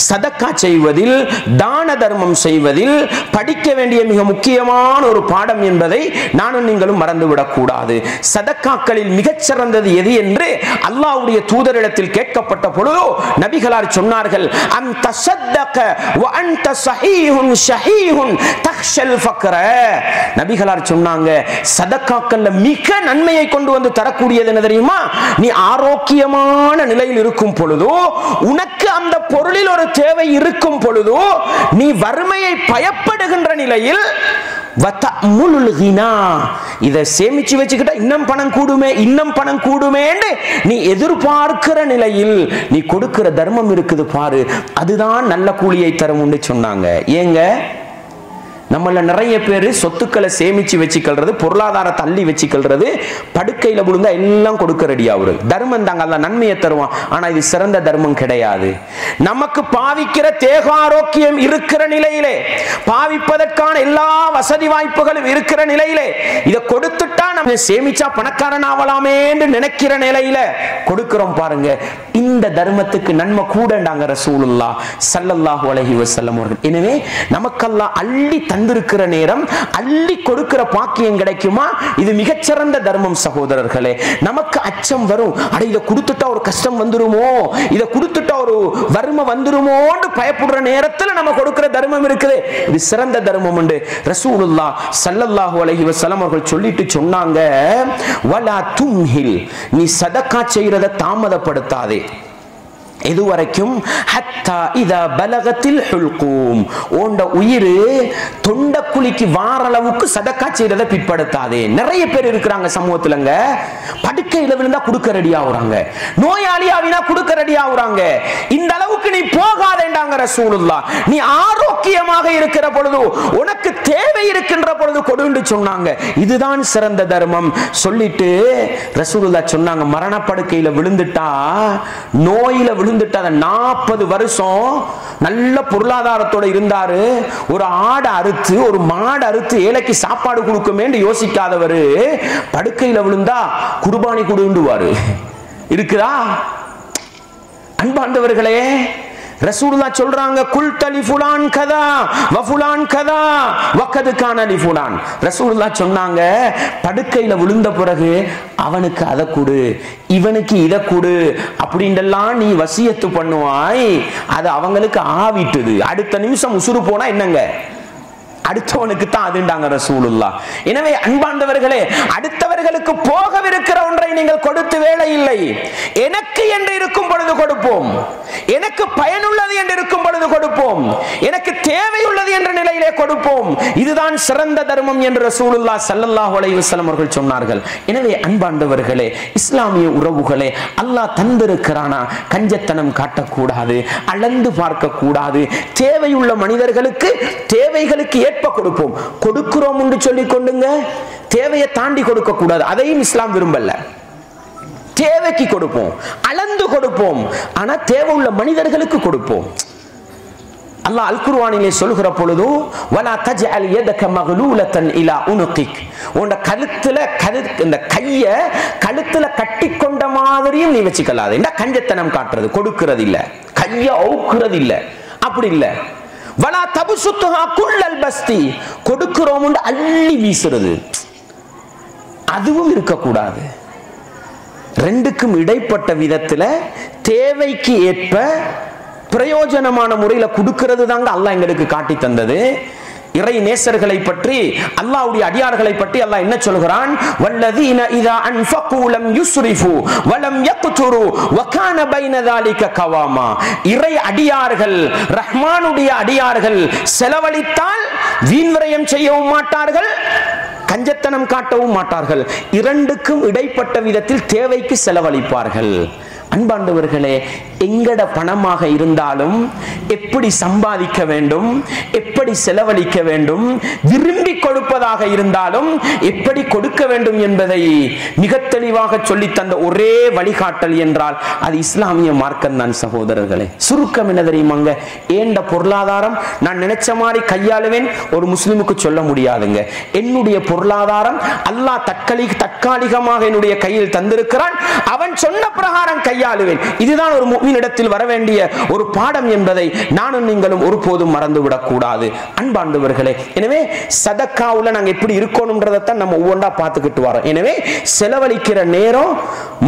சதக்கா செய்வதில், தான தர்மம் செய்வதில் படிக்க வேண்டிய மிக முக்கியமான ஒரு பாடம் என்பதை நானும் நீங்களும் மறந்துவிடக் கூடாது. சதக்காக்களில் மிகச்சிறந்தது எது என்று அல்லாஹ்வுடைய தூதரிடத்தில் கேட்கப்பட்ட பொழுது நபிகளார் சொன்னார்கள், அந்த சத்தக வ அன்த ஸஹீஹுன் ஷஹீஹுன் தக்ஷல் ஃபக்ர. நபிகளார் சொன்னாங்க, சதக்காக்கள்ல மிக நன்மையை கொண்டு வந்து தரக்கூடியது என்ன தெரியுமா? நீ ஆரோக்கியமான நிலையில் இருக்கும் பொழுது, உனக்கு அந்த பொருளில் ஒரு தேவை இருக்கும் பொழுது, நீ வறுமையை பயப்படுகின்ற நிலையில் இதை சேமிச்சு வச்சுக்கிட்டா இன்னும் பணம் கூடுமே, இன்னும் பணம் கூடுமே நீ எதிர்பார்க்கிற நிலையில் நீ கொடுக்கிற தர்மம் இருக்குது பாரு, அதுதான் நல்ல கூலியை தரும் சொன்னாங்க. ஏங்க, நம்மள நிறைய பேர் சொத்துக்களை சேமிச்சு வச்சுக்கிறது, பொருளாதாரத்தை அள்ளி வச்சுக்கிறது, படுக்கையில விழுந்தா எல்லாம் கொடுக்க ரெடியா. ஒரு தர்மம் தாங்க, அல்ல நன்மையை தருவான். ஆனா இது சிறந்த தர்மம் கிடையாது. நமக்கு பாவிக்கிற தேக ஆரோக்கியம் இருக்கிற நிலையிலே, பாவிப்பதற்கான எல்லா வசதி வாய்ப்புகளும் இருக்கிற நிலையிலே, இதை கொடுத்துட்டா நம்ம சேமிச்சா பணக்காரன் ஆகலாமே என்று நினைக்கிற நிலையில கொடுக்கிறோம் பாருங்க. இந்த தர்மத்துக்கு நன்மை கூடண்டாங்க ரசூலுல்லாஹ் ஸல்லல்லாஹு அலைஹி வஸல்லம் அவர்கள். எனவே நமக்கெல்லாம் அள்ளி தந்திருக்கிற நேரம் அள்ளி கொடுக்கிற பாக்கியம் கிடைக்குமா? இது மிகச்சிறந்த தர்மம் சகோதரர்களே. நமக்கு அச்சம் வரும், அட இதை கொடுத்துட்டா ஒரு கஷ்டம் வந்துருமோ, இதை கொடுத்துட்டா ஒரு வறுமை வந்துருமோன்னு பயப்படுற நேரத்தில் நம்ம கொடுக்கிற தர்மம் இருக்குது, இது சிறந்த தர்மம் என்று ரசூலுல்லாஹ் ஸல்லல்லாஹு அலைஹி வஸல்லம் அவர்கள் சொல்லிட்டு சொன்னாங்க, வலா தும்ஹில், நீ சதக்கா செய்யறதை தாமதப்படுத்தாதே. எதுவரைக்கும்? ஹத்தா இதா பலகத்தில் ஹுல்கூம், ஓண்ட உயிர் தொண்டக்குழிக்கு வார அளவுக்கு சதக்கா செய்யறதை பிற்படுத்தாதே. நிறைய பேர் இருக்கிறாங்க சமூகத்துலங்க, படுக்கையில விழுந்தா கொடுக்க ரெடி ஆகுறாங்க, நோயாளி ஆவினா கொடுக்க ரெடி ஆகுறாங்க. இந்த அளவுக்கு நீ போகாதேண்டாங்க ரசூலுல்லாஹ். நீ ஆரோக்கியமாக இருக்கிற பொழுது, உனக்கு தேவை இருக்கின்ற பொழுது கொடுன்னு சொன்னாங்க. இதுதான் சிறந்த தர்மம். சொல்லிட்டு ரசூலுல்லாஹ் சொன்னாங்க, மரணப்படுக்கையில விழுந்துட்டா, நோயில விழுந்துட்டா, 40 வருஷம் நல்ல பொருளாதாரத்தோட இருந்தாரு, ஒரு ஆடு அறுத்து ஒரு மாடு அறுத்து ஏழைக்கு சாப்பாடு கொடுக்குமே யோசிக்காதவரு படுக்கையில விழுந்தா குர்பானி கொடுண்டுவாரு. இருக்குதா? அன்பாண்டவர்களே, ரசூலுல்லாஹ் சொல்றாங்க, குல் தலி ஃபுலான் கதா வ ஃபுலான் கதா வகது கான லி ஃபுலான். ரசூலுல்லாஹ் சொன்னாங்க, படுக்கையில விழுந்த பிறகு அவனுக்கு அதை கொடு, இவனுக்கு இதை கொடு அப்படின்றெல்லாம் நீ வசியத்து பண்ணுவாய், அது அவங்களுக்கு ஆவிட்டுது. அடுத்த நிமிஷம் உசுறு போனா என்னங்க, அடுத்தவனுக்கு தான் அதுண்டாங்க ரசூலுல்லாஹ். எனவே அன்பாண்டவர்களே, அடுத்தவர்களுக்கு போகவிருக்கிற ஒன்றை நீங்கள் கொடுத்து வேலை இல்லை. எனக்கு என்று இருக்கும் பொழுது கொடுப்போம், எனக்கு பயனுள்ளது என்று இருக்கும் பொழுது கொடுப்போம், எனக்கு தேவையுள்ளது என்ற நிலையிலே கொடுப்போம். இதுதான் சிறந்த தர்மம் என்று ரசூலுல்லாஹ் ஸல்லல்லாஹு அலைஹி வஸல்லம் அவர்கள் சொன்னார்கள். எனவே அன்பாண்டவர்களே, இஸ்லாமிய உறவுகளே, அல்லாஹ் தந்திருக்கிறானா, கஞ்சத்தனம் காட்டக்கூடாது, அளந்து பார்க்க கூடாது. தேவையுள்ள மனிதர்களுக்கு தேவைகளுக்கு ஏற்ப கொடுப்போம். கொடுக்கிறோம் என்று சொல்லிக் கொண்டுங்க தேவையை தாண்டி கொடுக்க கூடாது, அதையும் இஸ்லாம் விரும்பல. தேவைக்கு கொடுப்போம், அளந்து கொடுப்போம், ஆனா தேவை உள்ள மனிதர்களுக்கு கொடுப்போம். அல்லாஹ் அல் குர்ஆனிலே சொல்கிற பொழுது, வலா தஜஅல் யதக மக்லூலத்தன் இலா உனுகிக், உன்ட கழுத்துல இந்த கைய கழுத்துல கட்டிக்கொண்ட மாதிரியும் நீ வச்சுக்கலாது. என்ன கஞ்சத்தனம் காட்டுறது, கொடுக்கிறது இல்ல, கைய அவுக்குறது இல்ல, அப்படி இல்ல. வலா தபசுத்துஹா குல்லல் பஸ்தி, கொடுக்கிறோம் அள்ளி வீசுறது, அதுவும் இருக்கக்கூடாது. ரெண்டுக்கும் இடைப்பட்ட விதத்துல தேவைக்கு ஏற்ப பிரயோஜனமான முறையில கொடுக்கிறது தாங்க அல்லாஹ் எங்களுக்கு காட்டி தந்தது. இறை நேசர்களை பற்றி, அல்லாஹ்வுடைய அடியார்களை பற்றி அல்லாஹ் என்ன சொல்கிறான்? வல்லதீன இதா அன்ஃபகு லம் யுஸ்ரிஃபு வலம் யக்துரு வகான பைன ذلك கவாமா. இறை அடியார்கள், ரஹ்மானுடைய அடியார்கள் செலவழித்தால் வீண் விரயம் செய்யவும் மாட்டார்கள், கஞ்சத்தனம் காட்டவும் மாட்டார்கள். இரண்டுக்கும் இடைப்பட்ட விதத்தில் தேவைக்கு செலவழிப்பார்கள். அன்பாண்டவர்களே, எங்கட பணமாக இருந்தாலும் எப்படி சம்பாதிக்க வேண்டும், எப்படி செலவழிக்க வேண்டும், விரும்பி கொடுப்பதாக இருந்தாலும் எப்படி கொடுக்க வேண்டும் என்பதை மிக தெளிவாக சொல்லி தந்த ஒரே வழிகாட்டல் என்றால் அது இஸ்லாமிய மார்க்கம் தான் சகோதரர்களே. சுருக்கம் என்ன தெரியுமாங்க? ஏண்ட பொருளாதாரம் நான் நினைச்ச மாதிரி கையாளுவேன் ஒரு முஸ்லிமுக்கு சொல்ல முடியாதுங்க. என்னுடைய பொருளாதாரம் அல்லாஹ் தற்காலிகமாக என்னுடைய கையில் தந்திருக்கிறான், அவன் சொன்ன பிரகாரம் கையாள கையாளுவேன். இதுதான் ஒரு முஃமினிடத்தில் வர வேண்டிய ஒரு பாடம் என்பதை நானும் நீங்களும் ஒருபோதும் மறந்துவிடக் கூடாது அன்பார்ந்தவர்களே. எனவே சதக்காவுல நாங்க எப்படி இருக்கணும்ன்றதைத்தான் நம்ம ஒவ்வொன்றா பார்த்துக்கிட்டு வரோம். எனவே செலவழிக்கிற நேரம்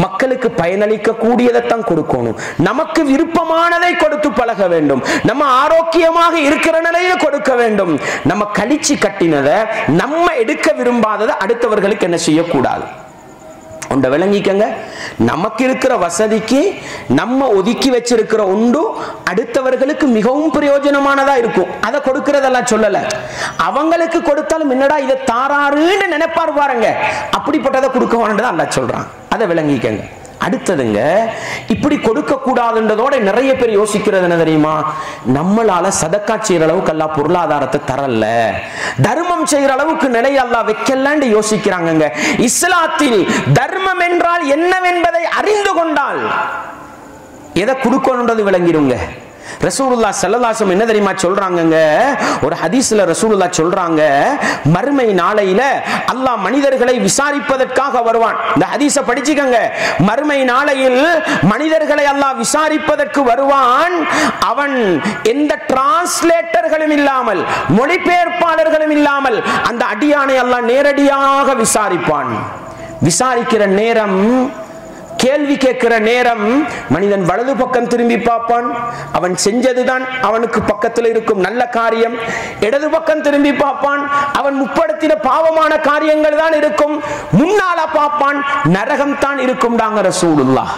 மக்களுக்கு பயனளிக்க கூடியதைத்தான் கொடுக்கணும். நமக்கு விருப்பமானதை கொடுத்து பழக வேண்டும். நம்ம ஆரோக்கியமாக இருக்கிற நிலையில கொடுக்க வேண்டும். நம்ம கழிச்சு கட்டினதை நம்ம எடுக்க விரும்பாததை அடுத்தவர்களுக்கு என்ன செய்யக்கூடாது. ஒன்றை விளங்கிக்கங்க, நமக்கு இருக்கிற வசதிக்கு நம்ம ஒதுக்கி வச்சிருக்கிற உண்டு அடுத்தவர்களுக்கு மிகவும் பிரயோஜனமானதா இருக்கும். அதை கொடுக்கிறதெல்லாம் சொல்லல, அவங்களுக்கு கொடுத்தாலும் என்னடா இதை தாராருன்னு நினைப்பார் பாருங்க, அப்படிப்பட்டதை கொடுக்க வேண்டியதான் அல்லாஹ் சொல்றான். அதை விளங்கிக்கங்க. அடுத்ததுங்க, இப்படி கொடுக்க கூடாதுன்றதோட நிறைய பேர் யோசிக்கிறது என்ன தெரியுமா, நம்மளால சதக்கா செய்யற அளவுக்கு அல்லாஹ் பொருளாதாரத்தை தரல, தர்மம் செய்யற அளவுக்கு நிலையை அல்லாஹ் வைக்கலன்னு யோசிக்கிறாங்க. இஸ்லாத்தில் தர்மம் என்றால் என்னவென்பதை அறிந்து கொண்டால் எதை கொடுக்கணும்ன்றது விளங்கிடுங்க. ரசூலுல்லாஹ் ஸல்லல்லாஹு அலைஹி வஸல்லம் என்ன தெரியுமா சொல்றாங்கங்க, ஒரு ஹதீஸ்ல ரசூலுல்லாஹ் சொல்றாங்க, மறுமை நாளையில அல்லாஹ் மனிதர்களை விசாரிப்பதற்காக வருவான். இந்த ஹதீஸை படிச்சுக்கங்க. மறுமை நாளையில் மனிதர்களை அல்லாஹ் விசாரிப்பதற்கு வருவான். அவன் எந்த டிரான்ஸ்லேட்டர்களும் இல்லாமல், மொழிபெயர்ப்பாளர்களும் இல்லாமல் அந்த அடியானை அல்லாஹ் நேரடியாக விசாரிப்பான். விசாரிக்கிற நேரம், கேள்வி கேட்கிற நேரம், மனிதன் வலது பக்கம் திரும்பி பார்ப்பான், அவன் செஞ்சதுதான் அவனுக்கு பக்கத்தில் இருக்கும் நல்ல காரியம். இடது பக்கம் திரும்பி பார்ப்பான், அவன் முற்படுத்தின பாவமான காரியங்கள் தான் இருக்கும். முன்னால பார்ப்பான், நரகம் தான் இருக்கும். ரசூலுல்லாஹ்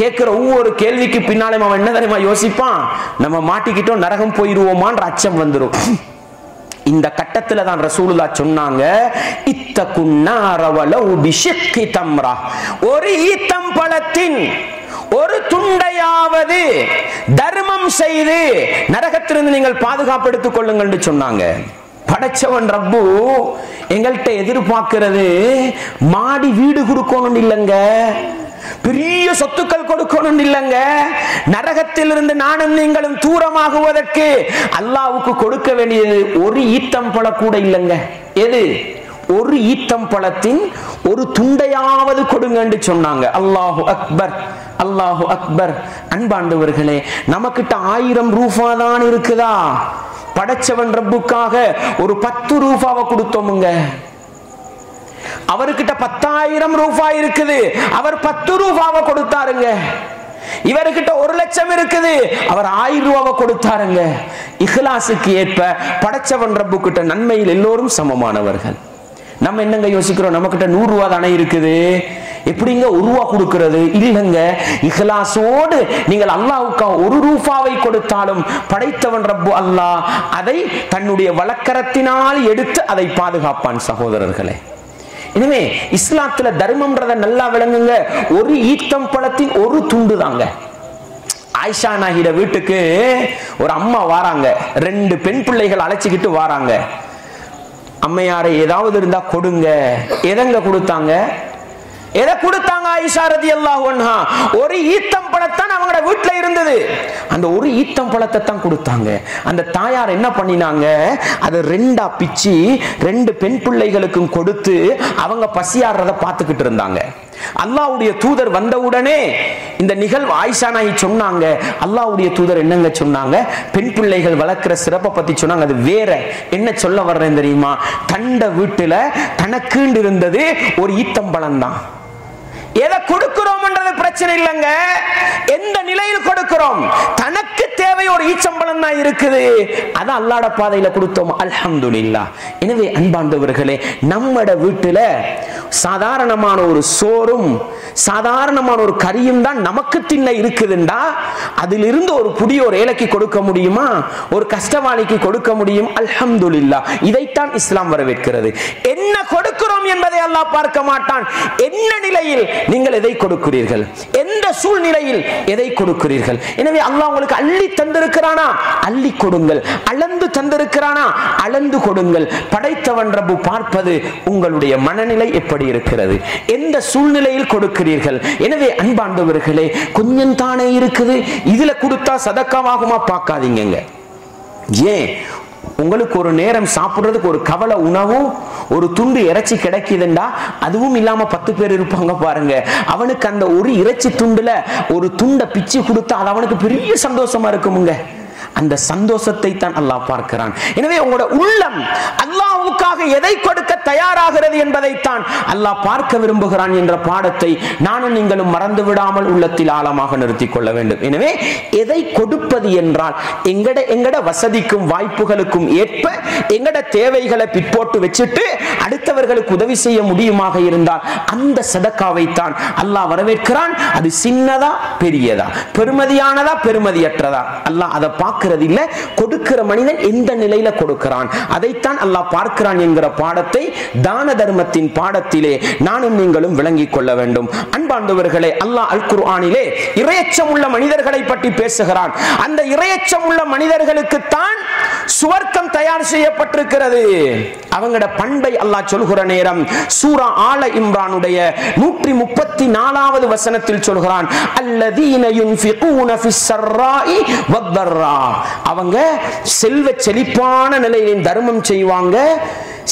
கேட்கிற ஒவ்வொரு கேள்விக்கு பின்னாலும் அவன் என்ன தெரியுமா யோசிப்பான், நம்ம மாட்டிக்கிட்டோம், நரகம் போயிருவோமான்ற அச்சம் வந்துடும். இந்த கட்டத்துல தான் ரசூலுல்லாஹ் சொன்னாங்க, இத்தகுன்னார வலவு பிஷிக்கி தம்ரா, ஒரு ஈத்தம்பழத்தின் ஒரு துண்டையாவது தர்மம் செய்து நரகத்திலிருந்து நீங்கள் பாதுகாப்படுத்திக் கொள்ளுங்கள் என்று சொன்னாங்க. படைச்சவன் ரப்பு எங்கள்கிட்ட எதிர்பார்க்கிறது மாடி வீடு கொடுக்கணும் இல்லைங்க, பெரிய சொத்துக்கள் கொடுக்கணும் இல்லைங்க, நரகத்திலிருந்து நானும் நீங்களும் தூரமாகுவதற்கு அல்லாஹ்வுக்கு கொடுக்க வேண்டியது ஒரு ஈத்தம்பழ கூட இல்லைங்க. எது? ஒரு ஈத்தம்பழத்தின் ஒரு துண்டையாவது கொடுங்க என்று சொன்னாங்க. அல்லாஹு அக்பர், அல்லாஹு அக்பர். அன்பாண்டவர்களே, நமக்கிட்ட 1000 ரூபா தான் இருக்குதா? படைச்சவன் ரப்புக்காக ஒரு 10 ரூபாவை கொடுத்தோமுங்க. அவர்கிட்ட 10,000 ரூபாய் இருக்குது, அவர் 10 ரூபாவை கொடுத்தாருங்க. இவர்கிட்ட 1 லட்சம் இருக்குது, அவர் 1000 ரூபாவை கொடுத்தாருங்க. இஹ்லாஸுக்கு ஏற்ப படைச்சவன் ரப்பு கிட்ட நன்மையில் எல்லோரும் சமமானவர்கள். நம்ம என்னங்க யோசிக்கிறோம், நம்ம கிட்ட 100 ரூபா தானே இருக்குது, எப்படிங்க 1 ரூபா கொடுக்கிறது? இல்லைங்க, இஹ்லாஸோடு நீங்கள் அல்லாஹ்வுக்கு 1 ரூபாவை கொடுத்தாலும் படைத்தவன் ரப்பு அல்லாஹ் அதை தன்னுடைய வழக்கரத்தினால் எடுத்து அதை பாதுகாப்பான் சகோதரர்களே. எனவே இஸ்லாத்துல தர்மம்ன்றத நல்லா விளங்குங்க. ஒரு ஈத்தம்பழத்தின் ஒரு துண்டு தாங்க. ஆயிஷா நாயிட வீட்டுக்கு ஒரு அம்மா வாராங்க, 2 பெண் பிள்ளைகள் அழைச்சிக்கிட்டு வாராங்க. அம்மையாரை ஏதாவது இருந்தா கொடுங்க. எதங்க கொடுத்தாங்க? எதை கொடுத்தாங்க? ஆயிஷா ரலியல்லாஹு அன்ஹா ஒரு ஈத்தம்பழத்தான் அவங்களோட வீட்டுல இருந்தது, அந்த ஒரு ஈத்தம்பழத்தை தான் கொடுத்தாங்க. அந்த தாயார் என்ன பண்ணினாங்க, அதை 2ஆ பிச்சு 2 பெண் பிள்ளைகளுக்கும் கொடுத்து அவங்க பசியாடுறத பார்த்துக்கிட்டு இருந்தாங்க. அல்லாஹ்வுடைய தூதர் வந்தவுடனே இந்த நிகழ்வு ஆயிஷா நாயகி சொன்னாங்க. அல்லாஹ்வுடைய தூதர் என்னங்க சொன்னாங்க? பெண் பிள்ளைகள் வளர்க்கிற சிறப்பை பத்தி சொன்னாங்க. அது வேற என்ன சொல்ல வர்றேன் தெரியுமா? தண்ட வீட்டுல தனக்குண்டு இருந்தது ஒரு ஈத்தம்பழம் தான். எதை கொடுக்கிறோம்ன்றது பிரச்சனை இல்லைங்க, எந்த நிலையில் கொடுக்கிறோம். தனக்கு தேவை ஒரு ஈச்சம்பழம் தான் இருக்குது, அது அல்லாஹ்வுடைய பாதையில கொடுத்தோம், அல்ஹம்துலில்லாஹ். எனவே அன்பார்ந்தவர்களே, நம்மட வீட்டுல சாதாரணமான ஒரு சோறும் சாதாரணமான ஒரு கறியும் தான் நமக்கு தின்ன இருக்குதுண்டா, அதிலிருந்து ஒரு புதிய ஒரு ஏழைக்கு கொடுக்க முடியுமா? ஒரு கஷ்டவாளிக்கு கொடுக்க முடியும்? அல்ஹம்துலில்லாஹ். இதைத்தான் இஸ்லாம் வரவேற்கிறது. என்ன கொடுக்கிறோம் என்பதை அல்லாஹ் பார்க்க மாட்டான், என்ன நிலையில் நீங்கள் எதை கொடுக்கிறீர்கள், எந்த சூழ்நிலையில் எதை கொடுக்கிறீர்கள். எனவே அல்லாஹ் உங்களுக்கு அள்ளி தந்திருக்கிறானா, அள்ளி கொடுங்கள். அளந்து தந்திருக்கிறானா, அளந்து கொடுங்கள். படைத்தவன் ரப்பு பார்ப்பது உங்களுடைய மனநிலை எப்படி இருக்கிறது, எந்த சூழ்நிலையில் கொடுக்கிறீர்கள். எனவே அன்பாண்டவர்களே, கொஞ்சம் தானே இருக்குது, இதுல கொடுத்தா சதக்காவாகுமா பார்க்காதீங்க. ஏன் உங்களுக்கு ஒரு நேரம் சாப்பிடுறதுக்கு ஒரு கவலை உணவும் ஒரு துண்டு இறைச்சி கிடைக்குதுண்டா அதுவும் இல்லாம 10 பேர் இருப்பாங்க பாருங்க, அவனுக்கு அந்த ஒரு இறைச்சி துண்டுல ஒரு துண்டை பிச்சு கொடுத்தா அது அவனுக்கு பெரிய சந்தோஷமா இருக்குமுங்க. அந்த சந்தோஷத்தை தான் அல்லாஹ் பார்க்கிறான். எனவே உங்களோட உள்ளம் அல்லாஹ்வுக்காக எதை கொடுக்க தயாராகிறது என்பதைத்தான் அல்லாஹ் பார்க்க விரும்புகிறான் என்ற பாடத்தை நானும் நீங்களும் மறந்து விடாமல் உள்ளத்தில் ஆழமாக நிறுத்திக் கொள்ள வேண்டும். எனவே எதை கொடுப்பது என்றால் எங்கட வசதிக்கும் வாய்ப்புகளுக்கும் ஏற்ப எங்கட தேவைகளை பிற்போட்டு வச்சுட்டு அடுத்தவர்களுக்கு உதவி செய்ய முடியுமாக இருந்தால் அந்த சதக்காவை தான் அல்லாஹ் வரவேற்கிறான். அது சின்னதா பெரியதா, பெருமதியானதா பெருமதியற்றதா, அல்லாஹ் அதை பார்க்கிறது இல்ல. கொடுக்கிற மனிதன் எந்த நிலையில கொடுக்கிறான் அதைத்தான் அல்லாஹ் பார்க்கிறான் என்கிற பாடத்தை தான தர்மத்தின் பாடத்திலே நானும் நீங்களும் விளங்கிக் கொள்ள வேண்டும். அன்பார்ந்தவர்களே, அல்லாஹ் அல் குர்ஆனிலே இறையச்சம் உள்ள மனிதர்களை பற்றி பேசுகிறான். அந்த இறையச்சம் உள்ள மனிதர்களுக்கு தான் சுவர்க்கம் தயார் செய்யப்பட்டிருக்கிறது. அவங்களோட பண்பை அல்லாஹ் சொல்கிற நேரம் சூரா ஆல இம்ரானுடைய 134வது வசனத்தில் சொல்கிறான், அல்லதீன யுன்ஃபிகூன ஃபிஸ் ஸர்ராஇ வத்தர்ரா. அவங்க செல்வ செழிப்பான நிலையிலும் தர்மம் செய்வாங்க,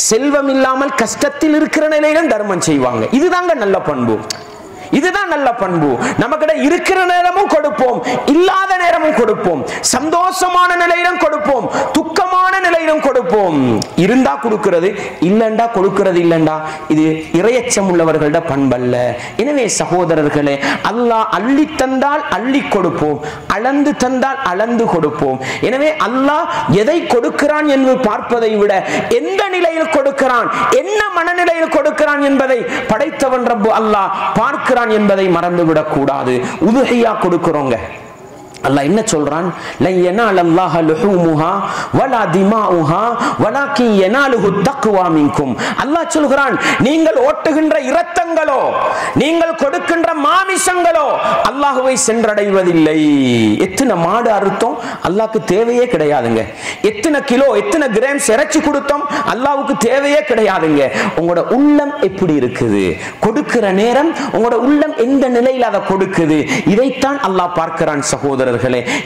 செல்வம் இல்லாமல் கஷ்டத்தில் இருக்கிற நிலையிலும் தர்மம் செய்வாங்க. இதுதாங்க நல்ல பண்பு, இதுதான் நல்ல பண்பு. நமக்கிட்ட இருக்கிற நேரமும் கொடுப்போம், இல்லாத நேரமும் கொடுப்போம், சந்தோஷமான நிலையிலும் கொடுப்போம், துக்கமான நிலையிலும் கொடுப்போம். இருந்தா கொடுக்கிறது, இல்லண்டா கொடுக்கிறது இல்லண்டா. இது இறையச்சம் உள்ளவர்களோட பண்பல்ல. எனவே சகோதரர்களே, அல்லாஹ் அள்ளி தந்தால் அள்ளி கொடுப்போம், அளந்து தந்தால் அளந்து கொடுப்போம். எனவே அல்லாஹ் எதை கொடுக்கிறான் என்று பார்ப்பதை விட எந்த நிலையில் கொடுக்கிறான், என்ன மனநிலையில் கொடுக்கிறான் என்பதை படைத்தவன் ரப்பு அல்லாஹ் பார்க்கிறான் என்பதை மறந்துவிடக் கூடாது. உதுஹியா கொடுக்கிறோங்க, அல்லாஹ் என்ன சொல்றான், லை யனால அல்லாஹ் லுஹூமுஹா வலா திமாஉஹா வலாக்கின் யனாலுஹு தக்வா மின்கும். அல்லாஹ் சொல்கிறான், நீங்கள் ஓட்டுகின்ற இரத்தங்களோ நீங்கள் கொடுக்கின்ற மாமிசங்களோ அல்லாஹ்வை சென்றடைவதில்லை. எத்தனை மாடு அறுத்தோம் அல்லாஹ்க்கு தேவையே கிடையாதுங்க. எத்தனை கிலோ எத்தனை கிராம்ஸ் இறைச்சி கொடுத்தோம் அல்லாஹ்வுக்கு தேவையே கிடையாதுங்க. உங்களோட உள்ளம் எப்படி இருக்குது, கொடுக்கிற நேரம் உங்களோட உள்ளம் எந்த நிலையில் அதை கொடுக்குது, இதைத்தான் அல்லாஹ் பார்க்கிறான் சகோதரர்.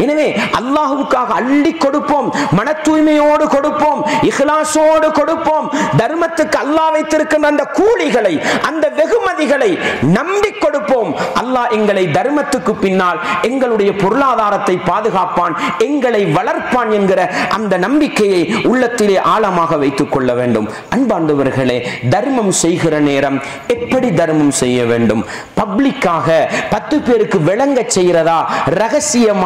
எனவே அல்லாஹ்வுக்காக அள்ளி கொடுப்போம், மன தூய்மையோடு கொடுப்போம், இஹ்லாஸோடு கொடுப்போம். தர்மத்துக்கு அல்லாஹ் வைத்திருக்கின்ற அந்த கூலிகளை, அந்த வெகுமதிகளை நம்பி கொடுப்போம். அல்லாஹ் எங்களை தர்மத்துக்கு பின்னால் எங்களுடைய பொருளாதாரத்தை பாதுகாப்பான், எங்களை வளர்ப்பான் என்கிற அந்த நம்பிக்கையை உள்ளத்திலே ஆழமாக வைத்துக் கொள்ள வேண்டும். அன்பார்ந்தவர்களே, தர்மம் செய்கிற நேரம் எப்படி தர்மம் செய்ய வேண்டும்? பப்ளிக்காக 10 பேருக்கு விளங்க செய்யறதா, ரகசியமாக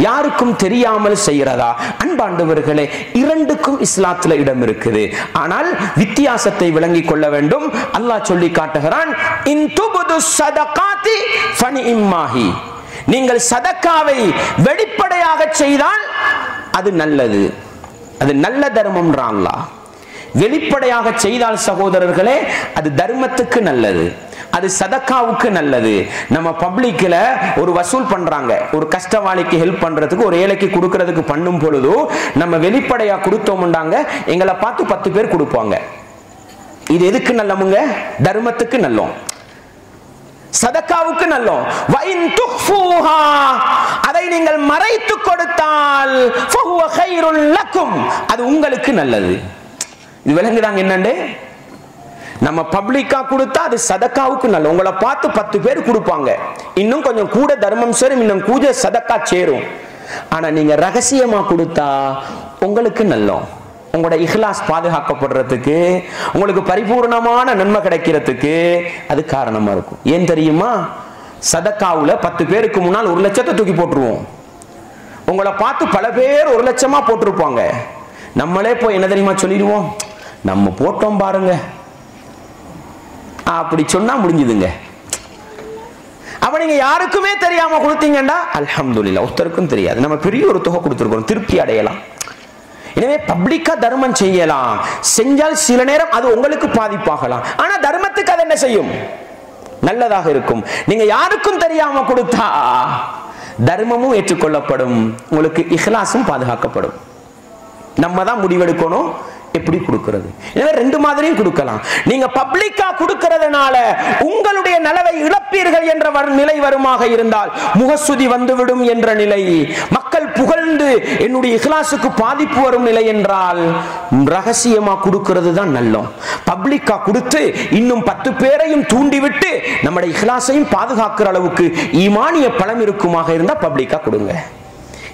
யாருக்கும் தெரியாமல் செய்யறதா? அன்பாண்டவர்களே, இரண்டுக்கும் இஸ்லாத்துல இடம் இருக்குது. ஆனால் வித்தியாசத்தை விளங்கிக் கொள்ள வேண்டும். அல்லாஹ் சொல்லி காட்டுகிறான், இன் துபது ஸதகாத்தி ஃபனிஇம்மாஹி. நீங்கள் சதக்காவை வெளிப்படையாக செய்தால் அது நல்லது, அது நல்ல தர்மம்ன்றான் அல்லாஹ். வெளிப்படையாக செய்தால் சகோதரர்களே அது தர்மத்துக்கு நல்லது, அது சதக்காவுக்கு நல்லது. நம்ம பப்ளிக்ல ஒரு வசூல் பண்றாங்க, ஒரு கஷ்டவாளிக்கு ஹெல்ப் பண்றதுக்கு, ஒரு ஏழைக்கு கொடுக்கிறதுக்கு பண்ணும் பொழுது நம்ம வெளிப்படையா கொடுத்தோம்டாங்க, எங்களை பார்த்து 10 பேர் கொடுப்பாங்க. இது எதுக்கு நல்லமுங்க? தர்மத்துக்கு நல்லோம், சதக்காவுக்கு நல்லோம். வைன் துக்ஃபூஹா, அதை நீங்கள் மறைத்து கொடுத்தால் ஃபஹுவ கைருல் லக்கும், அது உங்களுக்கு நல்லது. இது விளங்குதாங்க என்னண்டு? நம்ம பப்ளிக்கா கொடுத்தா அது சதக்காவுக்கு நல்ல, உங்களை பார்த்து 10 பேர் கொடுப்பாங்க, இன்னும் கொஞ்சம் கூட தர்மம் சேரும், இன்னும் கூட சதக்கா சேரும். ஆனா நீங்க ரகசியமா கொடுத்தா உங்களுக்கு நல்லோம், உங்களோட இஹ்லாஸ் பாதுகாக்கப்படுறதுக்கு, உங்களுக்கு பரிபூர்ணமான நன்மை கிடைக்கிறதுக்கு அது காரணமா இருக்கும். ஏன் தெரியுமா? சதக்காவுல 10 பேருக்கு முன்னால் 1 லட்சத்தை தூக்கி போட்டுருவோம், உங்களை பார்த்து பல பேர் 1 லட்சமா போட்டிருப்பாங்க. நம்மளே போய் என்ன தெரியுமா சொல்லிடுவோம், நம்ம போட்டோம் பாருங்க, அப்படி சொன்னா முடிஞ்சுதுங்க. அப்ப நீங்க யாருக்குமே தெரியாம கொடுத்தீங்கன்னா அல்ஹம்துலில்லாஹ், ஒருத்தருக்கும் தெரியாது, நம்ம பெரிய ஒரு தொகை கொடுத்துருக்கோம், திருப்தி அடையலாம். எனவே பப்ளிக்கா தர்மம் செய்யலாம், செஞ்சால் சில நேரம் அது உங்களுக்கு பாதிப்பாகலாம், ஆனா தர்மத்துக்கு அது என்ன செய்யும்? நல்லதாக இருக்கும். நீங்க யாருக்கும் தெரியாம கொடுத்தா தர்மமும் ஏற்றுக்கொள்ளப்படும், உங்களுக்கு இஹ்லாஸும் பாதுகாக்கப்படும். நம்ம தான் முடிவெடுக்கணும் எப்படி கொடுக்கிறது. எனவே 2 மாதிரியும் கொடுக்கலாம். நீங்க பப்ளிக்கா கொடுக்கிறதுனால உங்களுடைய நலவை இழப்பீர்கள் என்ற நிலை வருமாக இருந்தால், முகசுதி வந்துவிடும் என்ற நிலை, மக்கள் புகழ்ந்து என்னுடைய இஹ்லாஸுக்கு பாதிப்பு வரும் நிலை என்றால் ரகசியமா கொடுக்கிறது தான் நல்லோம். பப்ளிக்கா கொடுத்து இன்னும் 10 பேரையும் தூண்டிவிட்டு நம்முடைய இஹ்லாஸையும் பாதுகாக்கிற அளவுக்கு ஈமானிய பலம் இருக்குமாக இருந்தா பப்ளிக்கா கொடுங்க.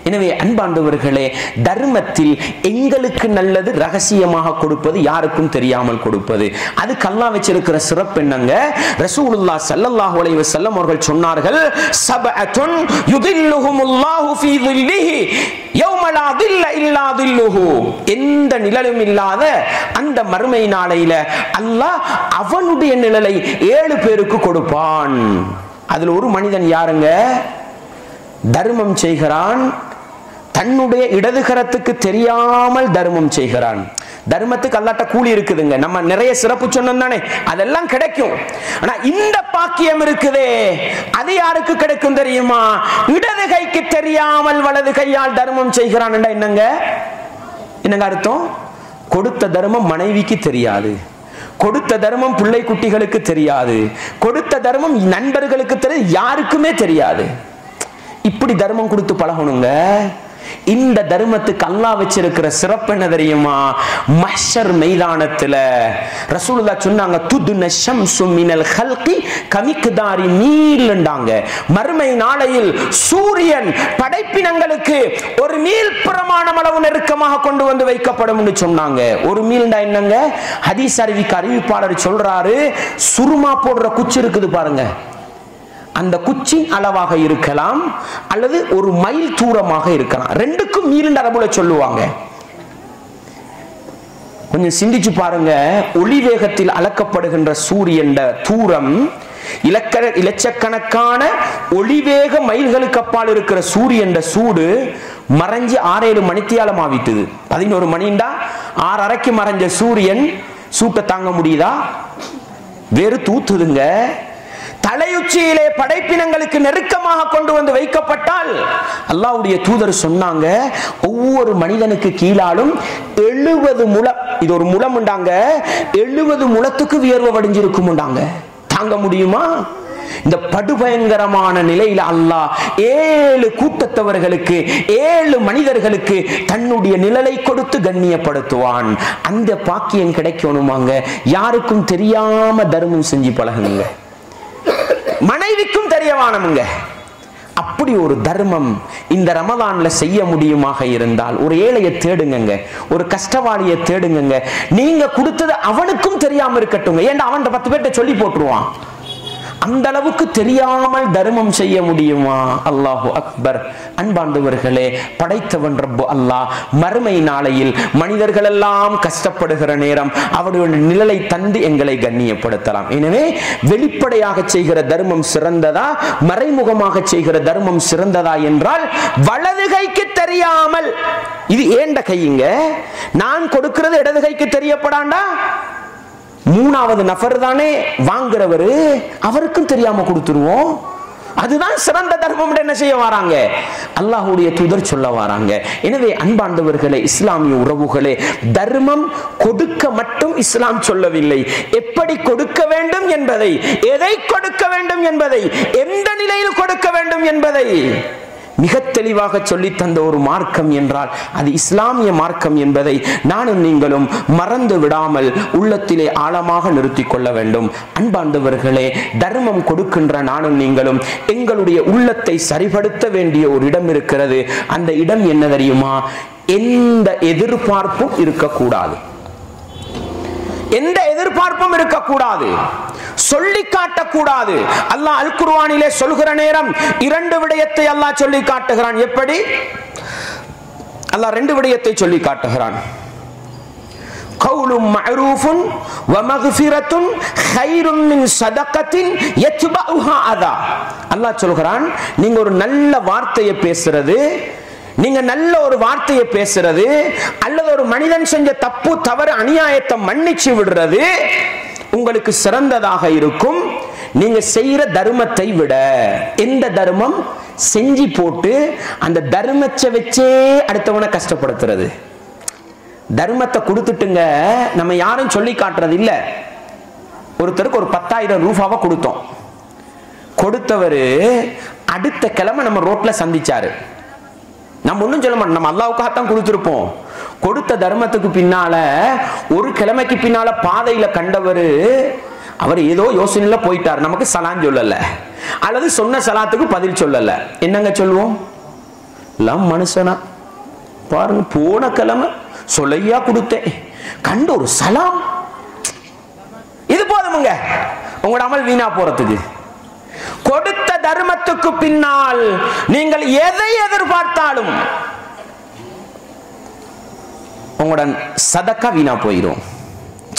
எனவே அன்பாண்டவர்களே, தர்மத்தில் எங்களுக்கு நல்லது ரகசியமாக கொடுப்பது, யாருக்கும் தெரியாமல் கொடுப்பது. அதுக்கு அல்லாஹ் வச்சிருக்கிற சிறப்பு என்னங்க? ரசூலுல்லாஹ் ஸல்லல்லாஹு அலைஹி வஸல்லம் அவர்கள் சொன்னார்கள், சபஅத்துன் யுதில்லுஹுமுல்லாஹு ஃபீ தில்லிஹி யௌம லா தில்ல இல்லா தில்லுஹு. எந்த நிழலும் இல்லாத அந்த மறுமை நாளையில அல்லாஹ் அவனுடைய நிழலை 7 பேருக்கு கொடுப்பான். அதுல ஒரு மனிதன் யாருங்க? தர்மம் செய்கிறான், தன்னுடைய இடதுகரத்துக்கு தெரியாமல் தர்மம் செய்கிறான். தர்மத்துக்கு அல்லாட்ட கூலி இருக்குதுங்க. நம்ம நிறைய சிறப்பு சொன்னோம் தானே, அதெல்லாம் கிடைக்கும். ஆனா இந்த பாக்கியம் இருக்குதே, அது யாருக்கு கிடைக்கும் தெரியுமா? இடது கைக்கு தெரியாமல் வலது கையால் தர்மம் செய்கிறான். என்னங்க என்னங்க அர்த்தம்? கொடுத்த தர்மம் மனைவிக்கு தெரியாது, கொடுத்த தர்மம் பிள்ளை குட்டிகளுக்கு தெரியாது, கொடுத்த தர்மம் நண்பர்களுக்கு தெரியாது, யாருக்குமே தெரியாது. இப்படி தர்மம் கொடுத்து பழகணுங்க. இந்த தர்மத்துக்கு அல்லாஹ் வச்சிருக்கிற சிறப்பு என்ன தெரியுமா? மஹ்ஷர் மைதானத்துல ரசூலுல்லாஹ் சொன்னாங்க, துதுன ஷம்சு மினல் ஹல்கி கமிக்தாரி மீல்ண்டாங்க. மறுமை நாளையில் சூரியன் படைப்பினங்களுக்கு ஒரு மீல் பிரமாணம் அளவு நெருக்கமாக கொண்டு வந்து வைக்கப்படும் என்று சொன்னாங்க. ஒரு மீல்ண்டா என்னங்க? ஹதீஸ் அறிவிப்பாளர் சொல்றாரு, சுருமா போடுற குச்சி இருக்குது பாருங்க, அந்த குச்சி அளவாக இருக்கலாம் அல்லது ஒரு மைல் தூரமாக இருக்கலாம். ரெண்டுக்கும் மீல் அரபுல சொல்லுவாங்க. கொஞ்சம் சிந்திச்சு பாருங்க. ஒளி வேகத்தில் அளக்கப்படுகின்ற சூரியன் தூரம் இலட்சக்கணக்கான ஒளிவேக மைல்களுக்கு அப்பால் இருக்கிற சூரியன் சூடு மறைஞ்சு 6-7 மணித்தியாலம் ஆவிட்டுது. 11 மணிண்டா 6:30க்கு மறைஞ்ச சூரியன் சூட்டை தாங்க முடியுதா? வேறு தூத்துதுங்க. தலையுச்சியிலே படைப்பினங்களுக்கு நெருக்கமாக கொண்டு வந்து வைக்கப்பட்டால் அல்லாஹ்வுடைய தூதர் சொன்னாங்க, ஒவ்வொரு மனிதனுக்கு கீழாலும் 70 முழம், இது ஒரு முழம் உண்டாங்க, 70 முழத்துக்கு வியர்வை வடிஞ்சிருக்கும் உண்டாங்க. தாங்க முடியுமா? இந்த படுபயங்கரமான நிலையில அல்லாஹ் 7 கூட்டத்தவர்களுக்கு 7 மனிதர்களுக்கு தன்னுடைய நிழலை கொடுத்து கண்ணியப்படுத்துவான். அந்த பாக்கியம் கிடைக்கணுமாங்க. யாருக்கும் தெரியாம தர்மம் செஞ்சு பழகுங்க, மனைவிக்கும் தெரியவானமுங்க. அப்படி ஒரு தர்மம் இந்த ரமதான்ல செய்ய முடியுமாக இருந்தால் ஒரு ஏழையை தேடுங்க, ஒரு கஷ்டவாளியை தேடுங்க. நீங்க கொடுத்தது அவனுக்கும் தெரியாம இருக்கட்டும். ஏன்டா அவன் 10 பேர்ட்ட சொல்லி போட்டுருவான். அந்த அளவுக்கு தெரியாமல் தர்மம் செய்ய முடியுமா? அல்லாஹு அக்பர். அன்பாண்டவர்களே, படைத்தவன் ரப்பு அல்லாஹ் மறுமை நாளையில் மனிதர்கள் எல்லாம் கஷ்டப்படுகிற நேரம் அவருடைய நிழலை தந்து எங்களை கண்ணியப்படுத்தலாம். எனவே வெளிப்படையாக செய்கிற தர்மம் சிறந்ததா, மறைமுகமாக செய்கிற தர்மம் சிறந்ததா என்றால், வலது கைக்கு தெரியாமல், இது ஏண்ட கையுங்க, நான் கொடுக்கிறது இடது கைக்கு தெரியப்படாண்டா, 3வது நபர் தானே வாங்குறவரு, அவருக்கும் தெரியாம கொடுத்துருவோம். அதுதான் சிறந்த தர்மம். என்ன செய்ய வராங்க? அல்லாஹ்வுடைய தூதர் சொல்ல வராங்க. எனவே அன்பாண்டவர்களே, இஸ்லாமிய உறவுகளே, தர்மம் கொடுக்க மட்டும் இஸ்லாம் சொல்லவில்லை. எப்படி கொடுக்க வேண்டும் என்பதை, எதை கொடுக்க வேண்டும் என்பதை, எந்த நிலையில் கொடுக்க வேண்டும் என்பதை மிக தெளிவாக சொல்லி தந்த ஒரு மார்க்கம் என்றால் அது இஸ்லாமிய மார்க்கம் என்பதை நானும் நீங்களும் மறந்து விடாமல் உள்ளத்திலே ஆழமாக நிறுத்திக் கொள்ள வேண்டும். அன்பாண்டவர்களே, தர்மம் கொடுக்கின்ற நானும் நீங்களும் எங்களுடைய உள்ளத்தை சரிபடுத்த வேண்டிய ஒரு இடம் இருக்கிறது. அந்த இடம் என்ன தெரியுமா? எந்த எதிர்பார்ப்பும் இருக்கக்கூடாது, எந்த எதிர்பார்ப்பும் இருக்கக்கூடாது, சொல்லி காட்டக்கூடாது. அல்லாஹ் அல் குர்ஆனிலே சொல்கிற நேரம் 2 விடயத்தை அல்லாஹ் சொல்லி காட்டுகிறான். எப்படி? அல்லாஹ் 2 விடயத்தை சொல்லி காட்டுகிறான். கௌலும் மஅரூஃபுன் வ மக்ஃபிரத்துன் கைரும் மின் ஸதகத்தின் யத்பஉஹா அதா. அல்லாஹ் சொல்கிறான், நீங்க ஒரு நல்ல வார்த்தையை பேசுறது, நீங்க நல்ல ஒரு வார்த்தையை பேசுறது, அல்லது ஒரு மனிதன் செஞ்ச தப்பு தவறு அநியாயத்தை மன்னிச்சு விடுறது உங்களுக்கு சிறந்ததாக இருக்கும் நீங்க செய்யற தர்மத்தை விட. எந்த தர்மம்? செஞ்சு போட்டு அந்த தர்மத்தை வச்சே அடுத்தவனை கஷ்டப்படுத்துறது. தர்மத்தை கொடுத்துட்டுங்க நம்ம யாரும் சொல்லி காட்டுறது இல்ல. ஒருத்தருக்கு ஒரு 10,000 ரூபாவை கொடுத்தோம். கொடுத்தவரு அடுத்த கிழமை நம்ம ரோட்ல சந்திச்சாரு. நம்ம ஒன்றும் சொல்ல மாட்டோம், நம்ம அல்லாவுக்காகத்தான் கொடுத்துருப்போம். கொடுத்த தர்மத்துக்கு பின்னால ஒரு கிழமைக்கு பின்னால பாதையில கண்டவர் அவர் ஏதோ யோசனையில போயிட்டார், நமக்கு சலான் சொல்லல அல்லது சொன்ன சலாத்துக்கு பதில் சொல்லல. என்னங்க சொல்லுவோம்? எல்லாம் மனுஷனா பாருங்க, போன கிழமை சொல்லையா கொடுத்தேன், கண்டு ஒரு சலாம், இது போதுமுங்க உங்களோட அமல் வீணா போறதுக்கு. கொடுத்த தர்மத்துக்கு பின்னால் நீங்கள் எதை எதிர்பார்த்தாலும் உங்களோட சதக்கா வீணா போயிடும்.